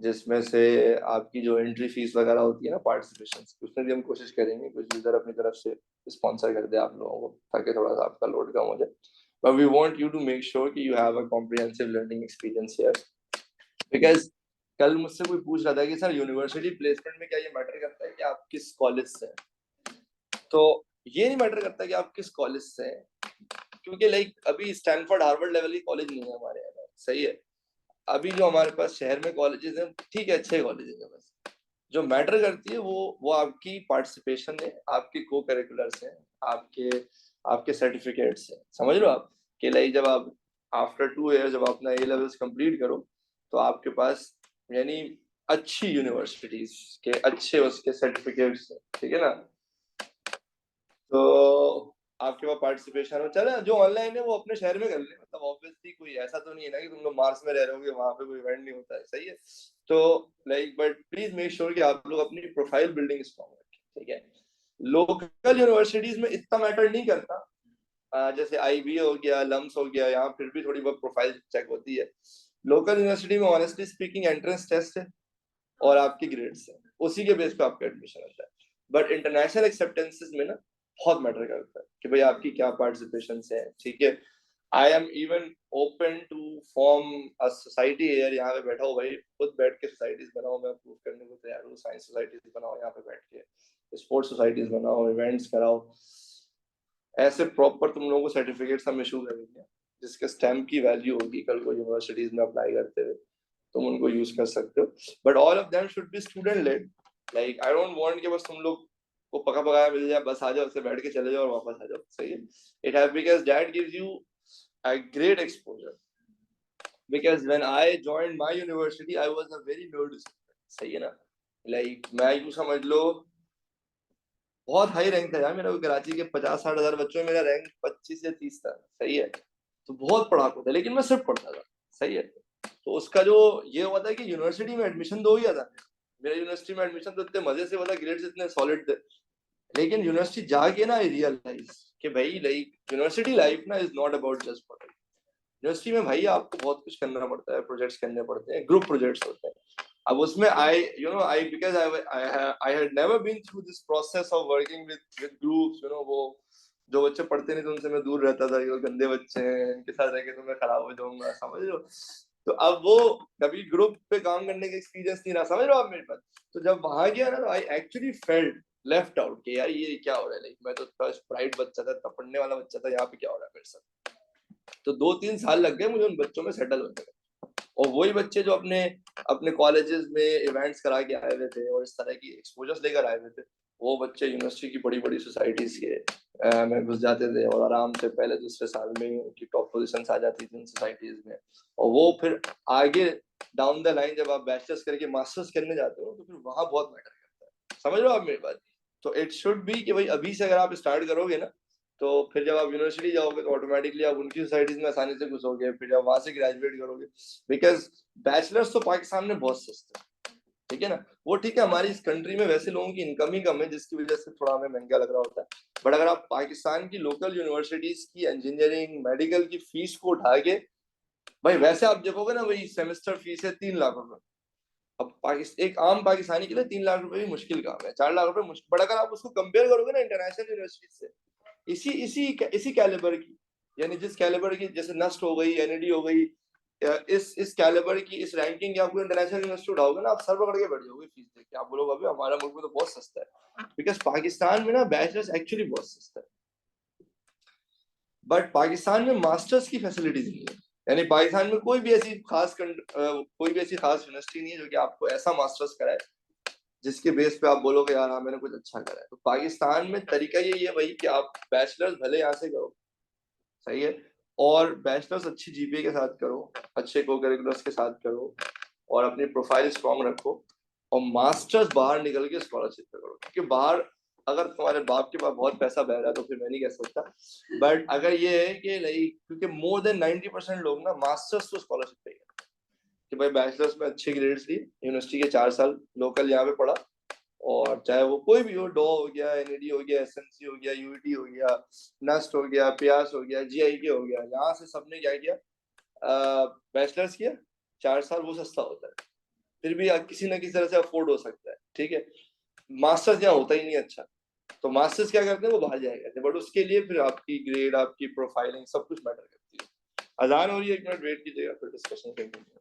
जिसमें से आपकी जो एंट्री फीस वगैरह होती है ना पार्टिसिपेशन, उसमें भी हम कोशिश करेंगे कुछ यूजर अपनी तरफ से स्पॉन्सर कर दे आप लोगों को, ताकि थोड़ा सा आपका लोड कम हो जाए। But we want you to make sure कि you have a comprehensive learning experience here, because कल मुझसे कोई पूछ रहा था कि सर यूनिवर्सिटी प्लेसमेंट में क्या ये मैटर करता है कि आप किस कॉलेज से हैं? तो ये नहीं मैटर करता कि आप किस कॉलेज से हैं, क्योंकि लाइक अभी स्टैनफोर्ड हार्वर्ड लेवल की कॉलेज नहीं है हमारे यहाँ, सही है? अभी जो हमारे पास शहर में कॉलेजेस हैं, ठीक है, अच्छे कॉलेजेस हैं, बस जो मैटर करती है वो आपकी पार्टिसिपेशन है, आपके को करिकुलर्स हैं, आपके आपके सर्टिफिकेट्स हैं। समझ लो आप कि लाइक जब आप आफ्टर 2 इयर्स जब अपना ए लेवल्स कंप्लीट करो तो आपके पास यानी अच्छी यूनिवर्सिटीज के अच्छे उसके सर्टिफिकेट्स हैं, ठीक है ना? तो आपके पास पार्टिसिपेशन हो, चले जो ऑनलाइन है वो अपने शहर में कर ले, मतलब ऑब्वियसली कोई ऐसा तो नहीं है ना कि तुम लोग मार्स में रह रहे होगे, वहां पे कोई इवेंट नहीं होता है, सही है? तो like but please make sure कि आप लोग अपनी प्रोफाइल बिल्डिंग स्ट्रॉन्ग रखें, ठीक है? लोकल यूनिवर्सिटीज में इतना मैटर नहीं करता, जैसे आईबी हो गया, लम्स हो गया, यहाँ फिर भी थोड़ी बहुत प्रोफाइल चेक होती है। लोकल यूनिवर्सिटी में ऑनेस्टली स्पीकिंग एंट्रेंस टेस्ट है और आपके ग्रेड्स है, उसी के बेस पे आपका एडमिशन होता है। बट इंटरनेशनल एक्सेप्टेंसेस में ना बहुत मैटर करता है कि भाई आपकी क्या पार्टिसिपेशन है, ठीक है? I am even open to form a society here, यहाँ पे बैठा हो भाई, खुद बैठ के सोसाइटीज बनाओ, मैं प्रूव करने को तैयार हूँ, साइंस सोसाइटीज बनाओ यहाँ पे बैठ के, स्पोर्ट्स सोसाइटीज बनाओ, इवेंट्स कराओ, ऐसे प्रॉपर तुम लोगों को सर्टिफिकेट्स हम इशू करेंगे जिसके स्टैम्प की वैल्यू होगी कल को यूनिवर्सिटीज में अप्लाई करते हुए, तुम उनको यूज कर सकते हो। But all of them should be student led, like I don't want कि बस तुम लोग को पका पकाया मिल जाए, बस आ जाओ उससे बैठ के चले जाओ और वापस आ जाओ, सही है? It have because that gives you a great exposure, because when I joined my university I was a very nervous, सही है ना? लाइक मैं यूं समझ लो बहुत हाई रैंक था यार मेरा, कराची के 50-60 हजार बच्चों में मेरा रैंक 25 या 30 था, सही है? तो बहुत पढ़ाकू था, लेकिन मैं सिर्फ पढ़ता था, सही है? तो उसका जो ये हुआ था कि यूनिवर्सिटी में एडमिशन दो ही था, मेरा यूनिवर्सिटी में एडमिशन तो इतने मजे से हुआ था, ग्रेड्स इतने सॉलिड थे, लेकिन यूनिवर्सिटी जाके ना आई रियलाइज कि भाई लाइक यूनिवर्सिटी लाइफ ना इज नॉट अबाउट जस्ट पढ़ाई। यूनिवर्सिटी में भाई आपको बहुत कुछ करना पड़ता है, प्रोजेक्ट्स करने पड़ते हैं, ग्रुप प्रोजेक्ट्स होते हैं। अब उसमें I because I had never been through this process of working with groups, वो जो बच्चे पढ़ते नहीं थे उनसे मैं दूर रहता था, ये गंदे बच्चे हैं, इनके साथ रह के तो मैं खराब हो जाऊंगा, समझ लो? तो अब वो कभी ग्रुप पे काम करने का एक्सपीरियंस नहीं रहा, समझ रहे हो आप मेरे पास। तो जब वहां गया ना, तो I actually felt left out कि यार ये क्या हो रहा है, लाइक मैं तो फर्स्ट ब्राइट बच्चा था, पढ़ने वाला बच्चा था, यहाँ पे क्या हो रहा है मेरे साथ। तो 2-3 साल लग गए मुझे उन बच्चों में सेटल होने में। और वही बच्चे जो अपने अपने कॉलेजेस में इवेंट्स करा के आए हुए थे और इस तरह की एक्सपोजर्स लेकर आए हुए थे, वो बच्चे यूनिवर्सिटी की बड़ी बड़ी सोसाइटीज के में घुस जाते थे और आराम से पहले दूसरे साल में ही उनकी टॉप पोजीशंस आ जाती थी उन सोसाइटीज में। और वो फिर आगे डाउन द लाइन जब आप बैचलर्स करके मास्टर्स करने जाते हो, तो फिर वहां बहुत मैटर करता है, समझ रहे हो आप मेरी बात। तो इट शुड बी कि भाई अभी से अगर आप स्टार्ट करोगे ना, तो फिर जब आप यूनिवर्सिटी जाओगे तो ऑटोमेटिकली आप उनकी सोसाइटीज में आसानी से घुसोगे, फिर जब वहां से ग्रेजुएट करोगे, बिकॉज बैचलर्स तो पाकिस्तान में बहुत सस्ते हैं, ठीक है ना। वो ठीक है, हमारी इस कंट्री में वैसे लोगों की इनकम ही कम है, जिसकी वजह से थोड़ा हमें महंगा लग रहा होता है। बट अगर आप पाकिस्तान की लोकल यूनिवर्सिटीज की इंजीनियरिंग मेडिकल की फीस को उठा के, भाई वैसे आप देखोगे ना, वही सेमेस्टर फीस है 3 लाख रुपए। अब पाकिस्तान, एक आम पाकिस्तानी के लिए 3 लाख रुपए भी मुश्किल काम है, 4 लाख रुपए मुश्किल। बट अगर आप उसको कंपेयर करोगे ना इंटरनेशनल यूनिवर्सिटी से, इसी इसी इसी कैलिबर की, यानी जिस कैलिबर की, जैसे नस्ट हो गई, एनईडी हो गई, इस कैलिबर की, इस रैंकिंग की आपको इंटरनेशनल यूनिवर्सिटी उठाओगे ना, आप सर पकड़ के बैठ जाओगे फीस देख के, आप बोलोगे अभी हमारा मुल्क में तो बहुत सस्ता है। बिकॉज पाकिस्तान में ना बैचलर्स एक्चुअली बहुत सस्ता है, बट पाकिस्तान में मास्टर्स की फैसिलिटीज नहीं है। यानी पाकिस्तान में कोई भी ऐसी कोई भी ऐसी खास यूनिवर्सिटी नहीं है जो कि आपको ऐसा मास्टर्स कराए जिसके बेस पे आप बोलोगे यार हाँ मैंने कुछ अच्छा करा है। तो पाकिस्तान में तरीका यही है भाई कि आप बैचलर्स भले यहाँ से करो, सही है, और बैचलर्स अच्छी जीपीए के साथ करो, अच्छे को करिकुलर्स के साथ करो, और अपनी प्रोफाइल स्ट्रॉन्ग रखो, और मास्टर्स बाहर निकल के स्कॉलरशिप पे करो। क्योंकि बाहर अगर तुम्हारे बाप के पास बहुत पैसा बह रहा है तो फिर मैं नहीं कह सकता, बट अगर ये है कि लाइक, क्योंकि मोर देन 90% लोग ना मास्टर्स तो स्कॉलरशिप पे करते हैं कि भाई बैचलर्स में अच्छे ग्रेड्स ली, यूनिवर्सिटी के 4 साल लोकल यहाँ पे पढ़ा, और चाहे वो कोई भी हो, डॉ हो गया, एनईडी हो गया, एसएमसी हो गया, यूईटी हो गया, नस्ट हो गया, प्यास हो गया, जीआईके हो गया, यहाँ से सबने क्या किया, बैचलर्स किया 4 साल, वो सस्ता होता है, फिर भी किसी ना किसी तरह से अफोर्ड हो सकता है, ठीक है। मास्टर्स यहाँ होता ही नहीं अच्छा, तो मास्टर्स क्या करते हैं, वो बाहर जाया करते हैं, बट उसके लिए फिर आपकी ग्रेड, आपकी प्रोफाइलिंग सब कुछ मैटर करती है। अजान हो रही है, 1 मिनट वेट कीजिएगा, फिर डिस्कशन करेंगे।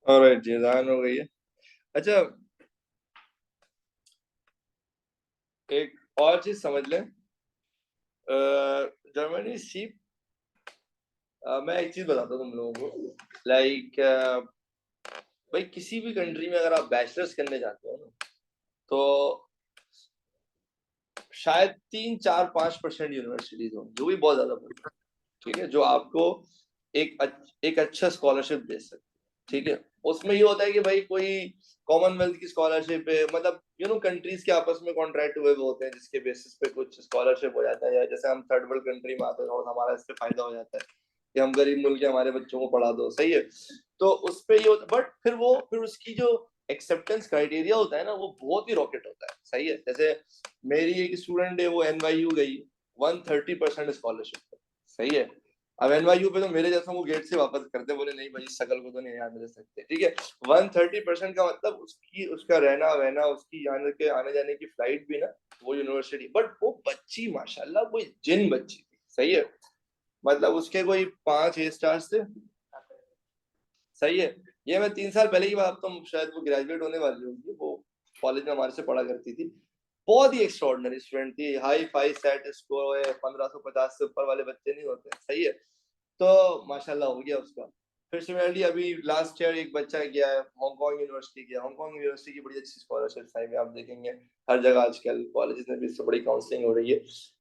ऑलराइट जी, अजान हो गई है। अच्छा, एक और चीज समझ लें, जर्मनी सीप, मैं एक चीज बताता हूँ तुम लोगों को, लाइक भाई किसी भी कंट्री में अगर आप बैचलर्स करने जाते हो ना, तो शायद 3-4-5% यूनिवर्सिटीज होंगी, जो भी बहुत ज्यादा बड़ी, ठीक है, जो आपको एक अच्छा स्कॉलरशिप दे सकते, ठीक है। उसमें ये होता है कि भाई कोई कॉमनवेल्थ की स्कॉलरशिप है, मतलब कंट्रीज के आपस में कॉन्ट्रैक्ट हुए होते हैं जिसके बेसिस पे कुछ स्कॉलरशिप हो जाता है, या जैसे हम थर्ड वर्ल्ड कंट्री में आते हैं और हमारा इससे फायदा हो जाता है कि हम गरीब मुल्क के हमारे बच्चों को पढ़ा दो, सही है। तो उस पे ये होता, बट फिर उसकी जो एक्सेप्टेंस क्राइटेरिया होता है ना, वो बहुत ही रॉकेट होता है, सही है। जैसे मेरी एक स्टूडेंट है, वो NYU गई, 130% स्कॉलरशिप, सही है। अब NYU पे तो मेरे जैसा वो गेट से वापस करते, बोले नहीं भाई शकल को तो नहीं यहाँ दे सकते, ठीक है। 130% का मतलब उसका रहना वहना, उसकी आने जाने की फ्लाइट भी ना वो यूनिवर्सिटी, बट वो बच्ची माशाल्लाह कोई जिन बच्ची थी, सही है। मतलब उसके कोई 5 A स्टार्स थे, सही है। ये मैं 3 साल पहले की बात, तो शायद वो ग्रेजुएट होने वाली होगी, वो कॉलेज में हमारे से पढ़ा करती थी। बहुत ही एक्स्ट्राऑर्डिनरी स्टूडेंट थी, हाई फाई सेट स्कोर है, 1550 से ऊपर वाले बच्चे नहीं होते, सही है। तो माशाल्लाह हो गया उसका। फिर सिमिलरली अभी लास्ट ईयर एक बच्चा गया है हांगकांग यूनिवर्सिटी गया, हांगकांग यूनिवर्सिटी की बड़ी अच्छी स्कॉलरशिप आई है, आप देखेंगे हर जगह आजकल कॉलेजेस में भी इससे बड़ी काउंसलिंग हो रही है,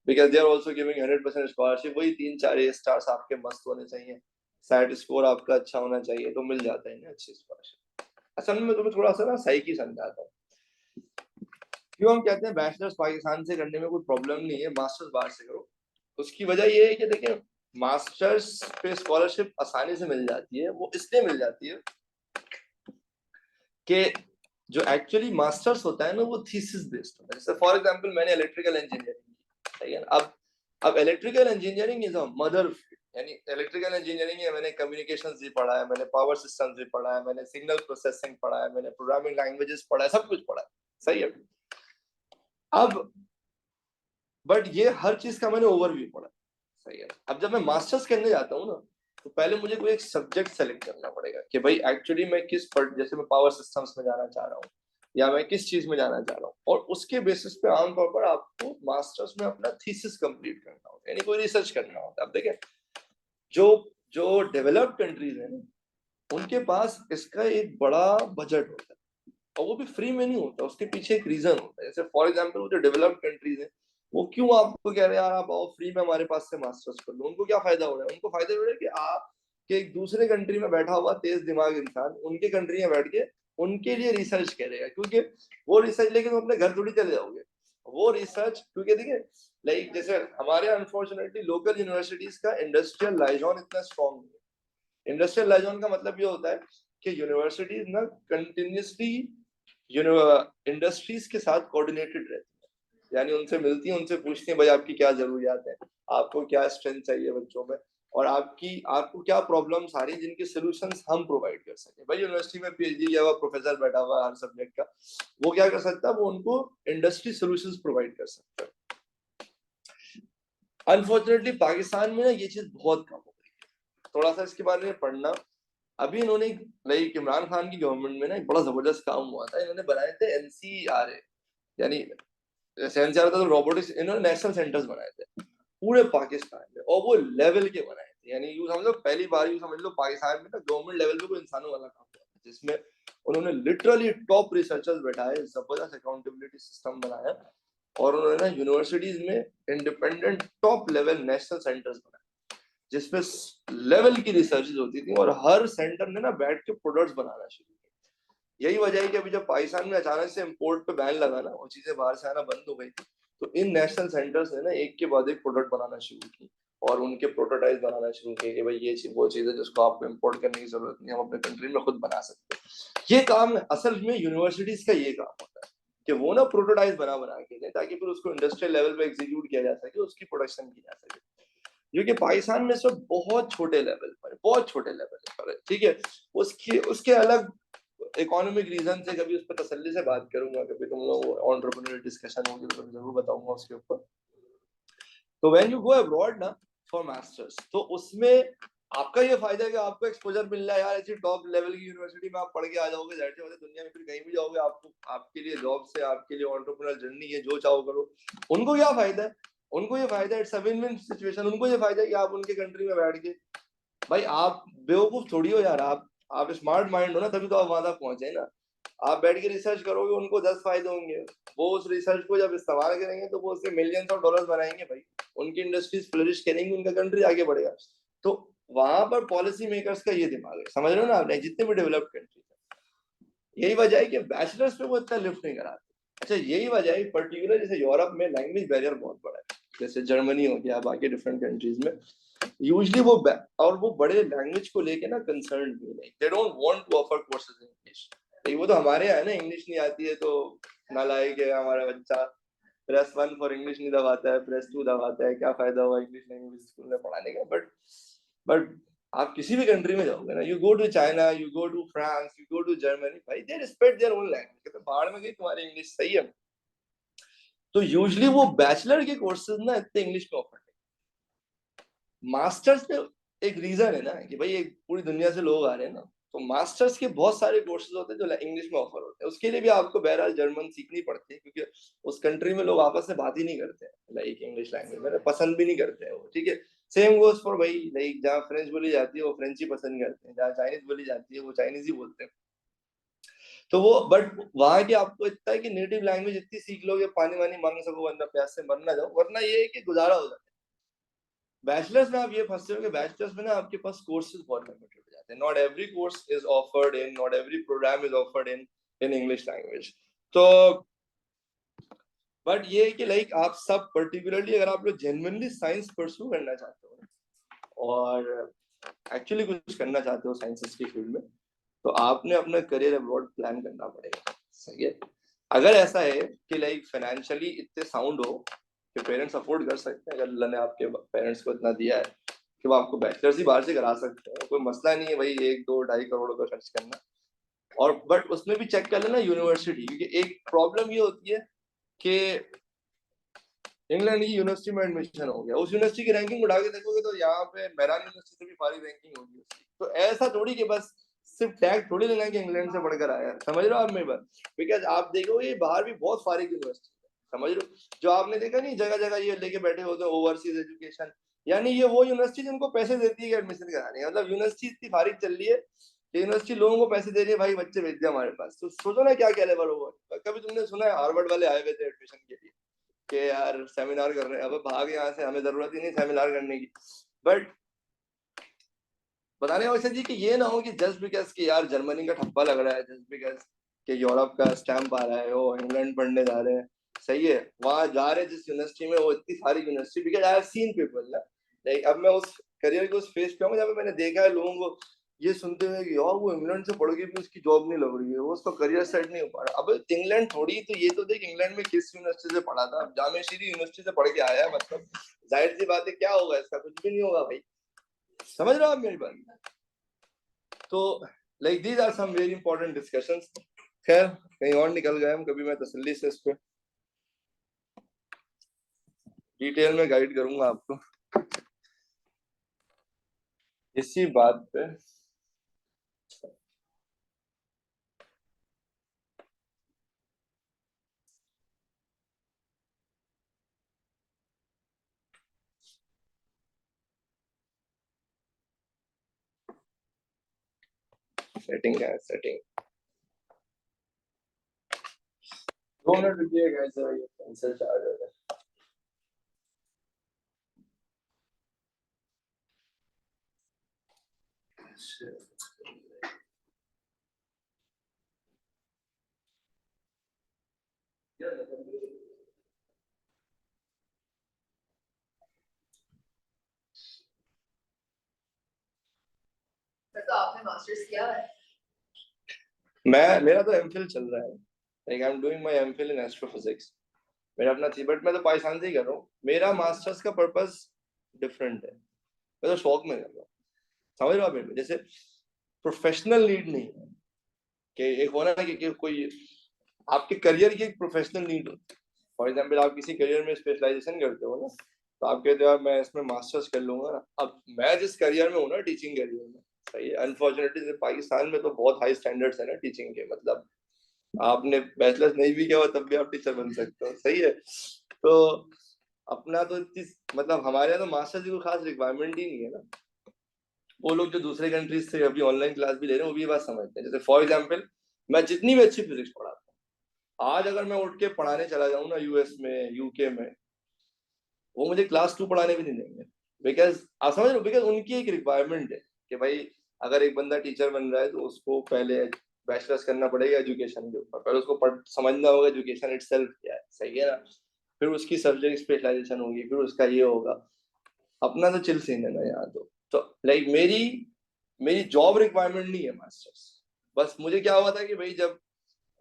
because they are also giving 100% scholarship. वही 3-4 A स्टार्स आपके मस्त होने चाहिए, सेट स्कोर आपका अच्छा होना चाहिए, तो मिल जाता है ना अच्छी स्कॉलरशिप। असल में तुम्हें थोड़ा सा ना साइकी समझाता हूँ, क्यों हम कहते हैं बैचलर्स पाकिस्तान से करने में कोई प्रॉब्लम नहीं है, मास्टर्स बाहर से करो। उसकी वजह ये है कि देखिए मास्टर्स पे स्कॉलरशिप आसानी से मिल जाती है, वो इसलिए मिल जाती है कि जो एक्चुअली मास्टर्स होता है ना, वो थीसिस बेस्ड होता है। जैसे फॉर एग्जांपल मैंने इलेक्ट्रिकल इंजीनियरिंग की, सही है ना। अब electrical engineering is a mother field, यानी इलेक्ट्रिकल इंजीनियरिंग है, मैंने कम्युनिकेशंस भी पढ़ा है, मैंने पावर सिस्टम्स भी पढ़ा है, मैंने सिग्नल प्रोसेसिंग पढ़ा है, मैंने प्रोग्रामिंग लैंग्वेजेस पढ़ा है, सब कुछ पढ़ा है, सही है। अब बट ये हर चीज का मैंने ओवरव्यू पढ़ा, सही है। अब जब मैं मास्टर्स करने जाता हूँ ना, तो पहले मुझे कोई एक सब्जेक्ट सेलेक्ट करना पड़ेगा कि भाई एक्चुअली मैं जैसे मैं पावर सिस्टम्स में जाना चाह रहा हूँ, या मैं किस चीज में जाना चाह रहा हूँ, और उसके बेसिस पे आमतौर पर आपको मास्टर्स में अपना थीसिस कंप्लीट करना होता है, यानी कोई रिसर्च करना होता है। अब देखें जो जो डेवलप्ड कंट्रीज है ना, उनके पास इसका एक बड़ा बजट होता है, और वो भी फ्री में नहीं होता, उसके पीछे एक रीजन होता है। जैसे फॉर एग्जांपल वो जो डेवलप्ड कंट्रीज है, वो क्यों आपको कह रहे हैं यार आप आओ फ्री में हमारे पास से मास्टर्स कर लो, उनको क्या फायदा हो रहा है? उनको फायदा हो रहा है कि आप के एक दूसरे कंट्री में बैठा हुआ तेज दिमाग इंसान उनके कंट्री में बैठ के उनके लिए रिसर्च करेगा, क्योंकि वो रिसर्च लेके तुम अपने घर थोड़ी चले जाओगे, वो रिसर्च, क्योंकि देखिए लाइक जैसे हमारे अनफॉर्चुनेटली लोकल यूनिवर्सिटीज का इंडस्ट्रियल लाइजॉन इतना स्ट्रॉन्ग नहीं है। इंडस्ट्रियल लाइजॉन का मतलब ये होता है कि यूनिवर्सिटीज ना कंटिन्यूसली इंडस्ट्रीज के साथ कोऑर्डिनेटेड रहती है, यानी उनसे मिलती है, उनसे पूछती है भाई आपकी क्या जरूरियात है, आपको क्या स्ट्रेंथ चाहिए बच्चों में, और आपको क्या प्रॉब्लम्स आ रही है जिनके सॉल्यूशंस हम प्रोवाइड कर सके। भाई यूनिवर्सिटी में PhD किया हुआ प्रोफेसर बैठा हुआ हर सब्जेक्ट का, वो क्या कर सकता है, वो उनको इंडस्ट्री सॉल्यूशंस प्रोवाइड कर सकता है। अनफॉर्चुनेटली पाकिस्तान में ना ये चीज बहुत कम हो गई है, थोड़ा सा इसके बारे में पढ़ना। अभी इन्होंने लाइक इमरान खान की गवर्नमेंट में ना एक बड़ा जबरदस्त काम हुआ था, इन्होंने बनाए थे NCRA, यानी NCRA था तो रोबोटिक्स, इन्होंने नेशनल सेंटर्स बनाए थे पूरे पाकिस्तान में, और वो लेवल के बनाए थे, यानी यूं समझ लो पहली बार यूं समझ लो पाकिस्तान में ना गवर्नमेंट लेवल पे कोई इंसानों वाला काम हुआ था, जिसमें उन्होंने लिटरली टॉप रिसर्चर्स बैठाए, जबरदस्त अकाउंटेबिलिटी सिस्टम बनाया, और उन्होंने ना यूनिवर्सिटीज में independent top level national centres बनाए, जिसपे लेवल की रिसर्च होती थी, और हर सेंटर ने ना बैठ के प्रोडक्ट्स बनाना शुरू किया। यही वजह है कि अभी जब पाकिस्तान में अचानक से इंपोर्ट पे बैन लगा ना, वो चीजें बाहर से आना बंद हो गई थी, तो इन नेशनल सेंटर्स ने ना एक के बाद एक प्रोडक्ट बनाना शुरू की, और उनके प्रोटोटाइप बनाना शुरू किए कि भाई ये चीज वो चीज है जिसको आपको इंपोर्ट करने की जरूरत नहीं, हम अपने कंट्री में खुद बना सकते हैं। ये काम असल में यूनिवर्सिटीज का ये काम होता है कि वो ना प्रोटोटाइप बना के दें, ताकि फिर उसको इंडस्ट्रियल लेवल पे एग्जीक्यूट किया जा सके, उसकी प्रोडक्शन की जा सके, जो कि पाकिस्तान में सब बहुत छोटे लेवल पर है, ठीक है। उसके अलग इकोनॉमिक रीजन से कभी उस पर तसल्ली से बात करूंगा, कभी तुम लोग एंटरप्रेन्योर डिस्कशन होगी तो जरूर बताऊंगा उसके ऊपर। तो व्हेन यू गो अब्रॉड ना फॉर मास्टर्स, तो उसमें आपका ये फायदा है कि आपको एक्सपोजर मिल रहा है यार, ऐसी टॉप लेवल की यूनिवर्सिटी में आप पढ़ के आ जाओगे, जाहिर सी दुनिया में फिर कहीं भी जाओगे, आपको आपके लिए जॉब से आपके लिए एंटरप्रेन्योर जर्नी है, जो चाहो करो। उनको क्या फायदा है, उनको ये फायदा है, it's a win win situation. उनको ये फायदा है कि आप उनके कंट्री में बैठ के, भाई आप बेवकूफ थोड़ी हो यार, आप स्मार्ट माइंड हो ना, तभी तो आप वहां तक पहुंचे ना। आप बैठ के रिसर्च करोगे, उनको 10 फायदे होंगे, वो उस रिसर्च को जब इस्तेमाल करेंगे तो वो उससे मिलियंस ऑफ डॉलर्स बनाएंगे भाई, उनकी इंडस्ट्रीज फ्लरिश करेंगी, उनका कंट्री आगे बढ़ेगा। तो वहां पर पॉलिसी मेकर्स का ये दिमाग है, समझ रहे हो ना आपने, जितने भी डेवलप्ड कंट्री है। यही वजह है कि बैचलर्स पे वो इतना लिफ्ट नहीं कराते। अच्छा, यही वजह है पर्टिकुलर जैसे यूरोप में लैंग्वेज बैरियर बहुत बड़ा है, जैसे जर्मनी हो गया, बाकी डिफरेंट कंट्रीज में यूजली वो और वो बड़े लैंग्वेज को लेके ना कंसर्न भी नहीं, they don't want to offer courses in English. वो तो हमारे यहाँ है ना, इंग्लिश नहीं आती है तो नालायक है हमारा बच्चा, प्रेस 1 फॉर इंग्लिश नहीं दबाता है, प्रेस 2 दबाता है, क्या फायदा हुआ इंग्लिश लैंग्वेज स्कूल में पढ़ाने का। बट आप किसी भी कंट्री में जाओगे ना, you go to China, you go to France, you go to Germany, भाई they respect their own language, तो बाहर में गई तुम्हारी इंग्लिश सही है। तो यूजुअली वो बैचलर के कोर्सेज ना इतने इंग्लिश में ऑफर नहीं। मास्टर्स में एक रीजन है ना कि भाई एक पूरी दुनिया से लोग आ रहे हैं ना, तो मास्टर्स के बहुत सारे कोर्सेज होते हैं जो इंग्लिश में ऑफर होते हैं। उसके लिए भी आपको बहरहाल जर्मन सीखनी पड़ती है, क्योंकि उस कंट्री में लोग आपस में बात ही नहीं करते हैं लाइक इंग्लिश लैंग्वेज में, पसंद भी नहीं करते हैं वो, ठीक है। सेम गोज फॉर भाई लाइक जहाँ फ्रेंच बोली जाती है वो फ्रेंच ही पसंद करते हैं, जहाँ चाइनीज बोली जाती है वो चाइनीज ही बोलते हैं। तो वो बट वहां की आपको इतना है कि नेटिव लैंग्वेज इतनी सीख लोगे, पानी वानी मांग सको, वरना प्यास से मर ना जाओ, वरना ये है कि गुजारा हो जाता है। बैचलर्स में आप ये फंसते हो कि बैचलर्स में ना आपके पास कोर्सेज बहुत लिमिटेड हो जाते हैं, not every course is offered in, not every programme is offered in English language. तो बट ये है कि लाइक आप सब पर्टिकुलरली अगर आप लोग जेन्युइनली साइंस परस्यू करना चाहते हो और एक्चुअली कुछ करना चाहते हो साइंसेस की फील्ड में, तो आपने अपना करियर अब्रॉड प्लान करना पड़ेगा, सही है। अगर ऐसा है कि लाइक फाइनेंशियली इतने साउंड हो कि पेरेंट्स अफोर्ड कर सकते हैं, अगर अल्लाह ने आपके पेरेंट्स को इतना दिया है कि वो आपको बैचलर्स ही बाहर से करा सकते हैं, कोई मसला नहीं है भाई 1, 2, 2.5 करोड़ का खर्च करना। और बट उसमें भी चेक कर लेना यूनिवर्सिटी, क्योंकि एक प्रॉब्लम ये होती है कि इंग्लैंड की यूनिवर्सिटी में एडमिशन हो गया, उस यूनिवर्सिटी की रैंकिंग उठा के देखोगे तो यहाँ पे मेहरान यूनिवर्सिटी से भी भारी रैंकिंग होगी उसकी। तो ऐसा थोड़ी कि बस सिर्फ टैग थोड़ी लेना कि इंग्लैंड से पढ़कर आया, समझ रहे हो आप मेरी बात। बिकॉज आप देखोगे बाहर भी बहुत सारी यूनिवर्सिटी है, समझ रहे हो, जो आपने देखा नहीं जगह जगह ये लेके बैठे होते हैं ओवरसीज एजुकेशन, यानी ये वो यूनिवर्सिटी जिनको पैसे देती है एडमिशन कराने, मतलब यूनिवर्सिटी इतनी भारी चल रही है, यूनिवर्सिटी लोगों को पैसे दे रही है, भाई बच्चे भेज दिया हमारे पास। तो सोचो ना क्या क्या लेवल होगा। कभी तुमने सुना है हार्वर्ड वाले आए हुए थे एडमिशन के लिए कि यार सेमिनार कर रहे हैं, अब भाग यहाँ से, हमें जरूरत ही नहीं सेमिनार करने की। बट बताने का मकसद ये कि ये ना हो कि जस्ट बिकॉज कि यार जर्मनी का ठप्पा लग रहा है, जस्ट बिकॉज कि यूरोप का स्टैंप आ रहा है, वो इंग्लैंड पढ़ने जा रहे हैं, सही है, वहां जा रहे हैं जिस यूनिवर्सिटी में, वो इतनी सारी university, because I have seen people ना लाइक, अब मैं उस करियर के उस फेज पे हूँ जहाँ पे मैंने देखा है लोगों को ये सुनते हुए कि यार वो इंग्लैंड से पढ़ के भी उसकी जॉब नहीं लग रही है, वो उसका करियर सेट नहीं हो पा रहा। अब इंग्लैंड थोड़ी, तो ये तो देख इंग्लैंड में किस यूनिवर्सिटी से पढ़ा था, जामिया शीरी यूनिवर्सिटी से पढ़ के आया है, मतलब जाहिर सी बात है क्या होगा इसका, कुछ भी नहीं होगा भाई, समझ रहे हो आप मेरी बात। तो like these are some very important discussions. खैर कहीं और निकल गए हम, कभी मैं तसल्ली से इस पे डिटेल में गाइड करूंगा आपको इसी बात पे। सेटिंग है, सेटिंग 2 मिनट रुकिए गाइस, जरा ये कैंसिल चार्ज हो गया। तो आपने मास्टर्स किया है? मैं मेरा तो एमफिल चल रहा है, like I am doing my MPhil in astrophysics, मेरा अपना थी, बट मैं तो पाकिस्तान से ही कर रहा हूँ। मेरा मास्टर्स का पर्पस डिफरेंट है, मैं तो शौक में कर रहा हूँ, समझ रहे हो आप, जैसे प्रोफेशनल नीड नहीं है कि एक होना है कि कोई आपके करियर की एक प्रोफेशनल नीड होती है। फॉर एग्जांपल आप किसी करियर में स्पेशलाइजेशन करते हो ना, तो आप कहते हो यार मैं इसमें मास्टर्स कर लूंगा ना। अब मैं जिस करियर में हूँ ना, टीचिंग करियर में, सही है, अनफॉर्चुनेटली पाकिस्तान में तो बहुत हाई स्टैंडर्ड्स है ना टीचिंग के, मतलब आपने बैचलर्स नहीं भी किया हो तब भी आप टीचर बन सकते हो, सही है। तो अपना तो इतनी, मतलब हमारे यहाँ तो मास्टर्स की कोई खास रिक्वायरमेंट ही नहीं है ना। वो लोग जो दूसरे कंट्रीज से अभी ऑनलाइन क्लास भी ले रहे हैं वो भी ये बात समझते हैं, जैसे फॉर एग्जांपल मैं जितनी भी अच्छी फिजिक्स पढ़ाता हूँ, आज अगर मैं उठ के पढ़ाने चला जाऊँ ना यूएस में, यूके में, वो मुझे क्लास 2 पढ़ाने भी नहीं देंगे। बिकॉज आप समझ रहे हो, बिकॉज उनकी एक रिक्वायरमेंट है कि भाई अगर एक बंदा टीचर बन रहा है तो उसको पहले बैचलर्स करना पड़ेगा एजुकेशन के ऊपर, पहले उसको समझना होगा एजुकेशन इटसेल्फ क्या है, सही है ना, फिर उसकी सब्जेक्ट स्पेशलाइजेशन होगी, फिर उसका ये होगा। अपना तो चिल सीन है ना यहाँ तो लाइक मेरी जॉब रिक्वायरमेंट नहीं है मास्टर्स। बस मुझे क्या हुआ था कि भाई जब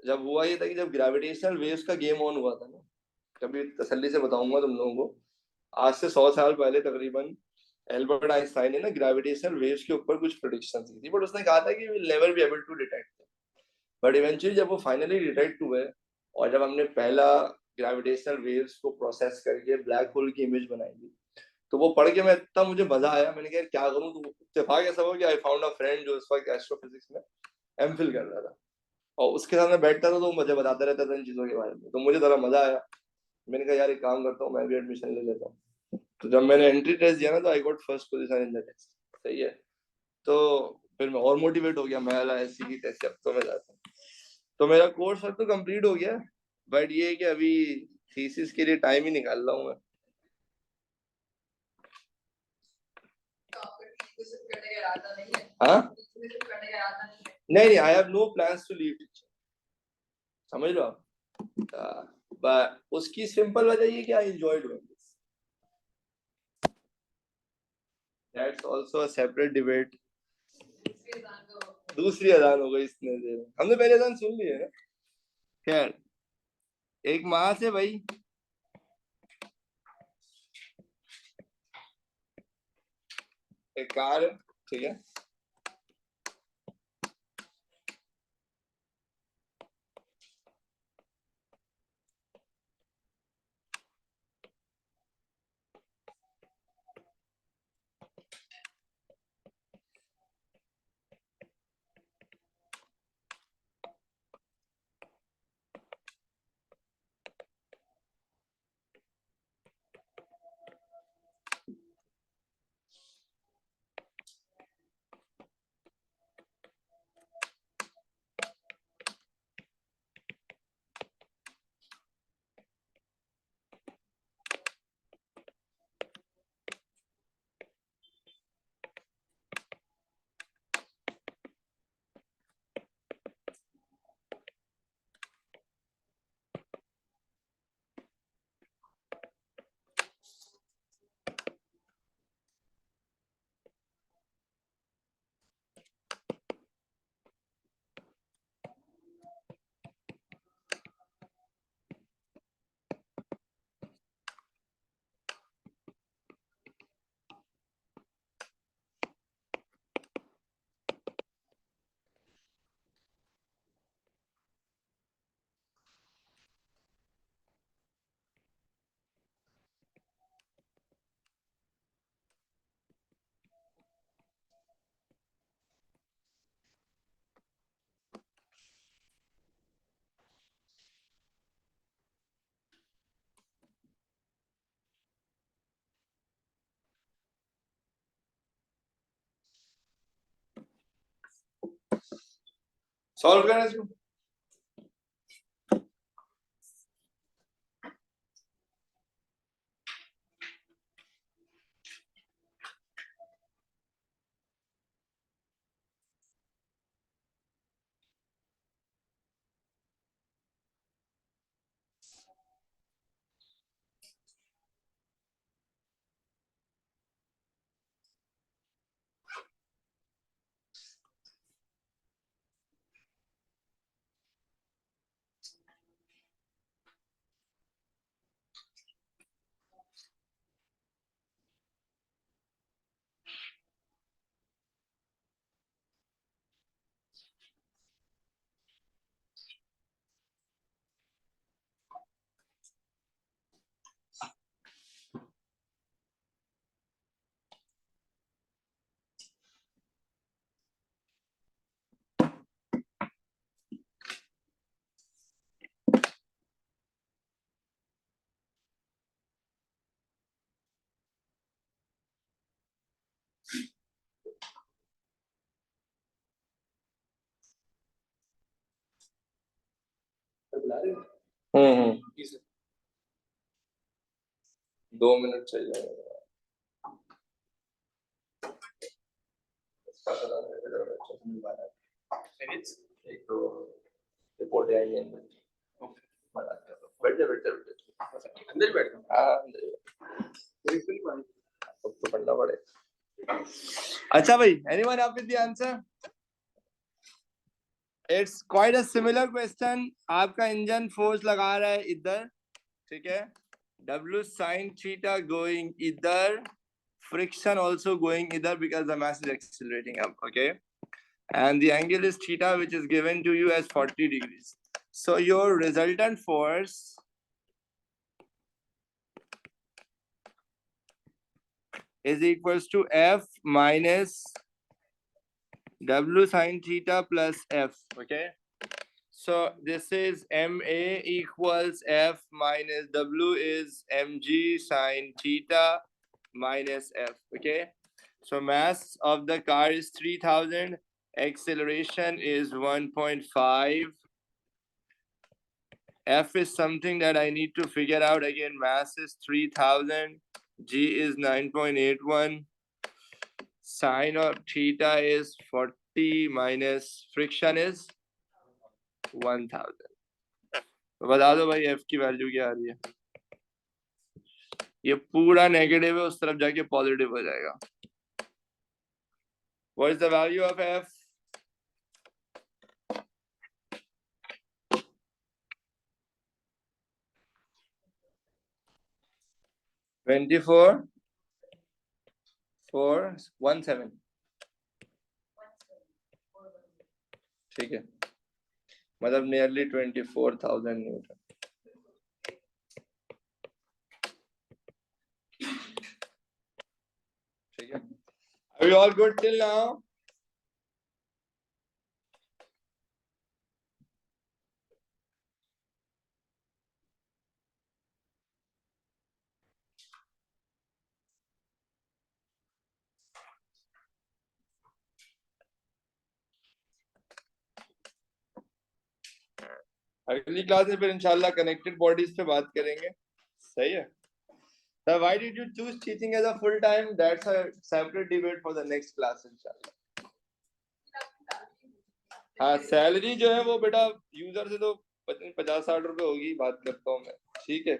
जब हुआ ये था कि जब ग्रेविटेशनल वेव्स का गेम ऑन हुआ था ना, कभी तसल्ली से बताऊंगा तुम लोगों को, आज से 100 साल पहले तकरीबन एल्बर्ट आइंस्टाइन ने ना ग्रेविटेशनल वेव्स के ऊपर कुछ प्रेडिक्शन की थी, बट उसने कहा था कि will never be able to detect, but eventually जब वो फाइनली डिटेक्ट हुए और जब हमने पहला ग्रेविटेशनल वेव्स को प्रोसेस करके ब्लैक होल की इमेज बनाई थी, तो वो पढ़ के मैं इतना मुझे मजा आया, मैंने कहा क्या करूं, तो इत्तेफाक ऐसा हुआ कि आई फाउंड अ फ्रेंड जो इस वक्त एस्ट्रोफिजिक्स में एमफिल कर रहा था, और उसके साथ मैं बैठता था तो मुझे बताता रहता था इन चीजों के बारे में, तो मुझे थोड़ा मजा आया। मैंने कहा यार एक काम करता हूँ, मैं भी एडमिशन ले लेता हूँ। तो जब मैंने एंट्री टेस्ट दिया ना तो I got first position in the test, सही है। तो फिर मैं और मोटिवेट हो गया, मैं वाला ऐसी ही टेस्ट अब तो मैं जाता हूँ। तो मेरा कोर्स अब तो कंप्लीट हो गया, बट ये है कि अभी थीसिस के लिए टाइम ही निकाल रहा हूँ मैं। तो आपको टीचिंग करने का इरादा नहीं है? हाँ टीचिंग करने का इरादा नहीं है? नहीं, I have no plans to leave teaching, समझ लो आप। बट उसकी सिंपल वजह ये कि I enjoy doing this, that's also a separate debate. दूसरी अजान हो गई इसने देर, हमने पहले अजान सुन ली है ना। खैर एक माँ से भाई एक कार है, ठीक है, सॉल्व करना इसको। 2 मिनट चाहिए एक तो रिपोर्ट आई है बैठ जा अंदर बैठ हाँ अंदर तो पढ़ना पड़ेगा। अच्छा भाई, anyone up with the answer? It's quite a similar question. आपका इंजन फोर्स लगा रहा है इधर, ठीक है, W sin theta going इधर, friction also going either because the mass is accelerating up, okay, and the angle is theta, which is given to you as 40 degrees. So your resultant force is equals to F minus W sin theta plus F, okay. So this is MA equals F minus W is mg sin theta minus F, okay. So mass of the car is 3000, acceleration is 1.5. F is something that I need to figure out. Again, mass is 3000, G is 9.81, sine of theta is 40 minus friction is 1000. तो बता दो भाई F की value क्या आ रही है? ये पूरा नेगेटिव है, उस तरफ जाके पॉजिटिव हो जाएगा. What is the value of F? $24 417. ठीक है, मतलब nearly 24,000 न्यूटन. ठीक है, are we all good till now? अगली क्लास में फिर इंशाल्लाह कनेक्टेड बॉडीज पे बात करेंगे. सही है. So why did you choose teaching as a full time? That's a separate debate for the next class इंशाल्लाह. हाँ, सैलरी जो है वो बेटा यूजर से तो 50-60 रुपए होगी, बात करता हूँ मैं. ठीक है.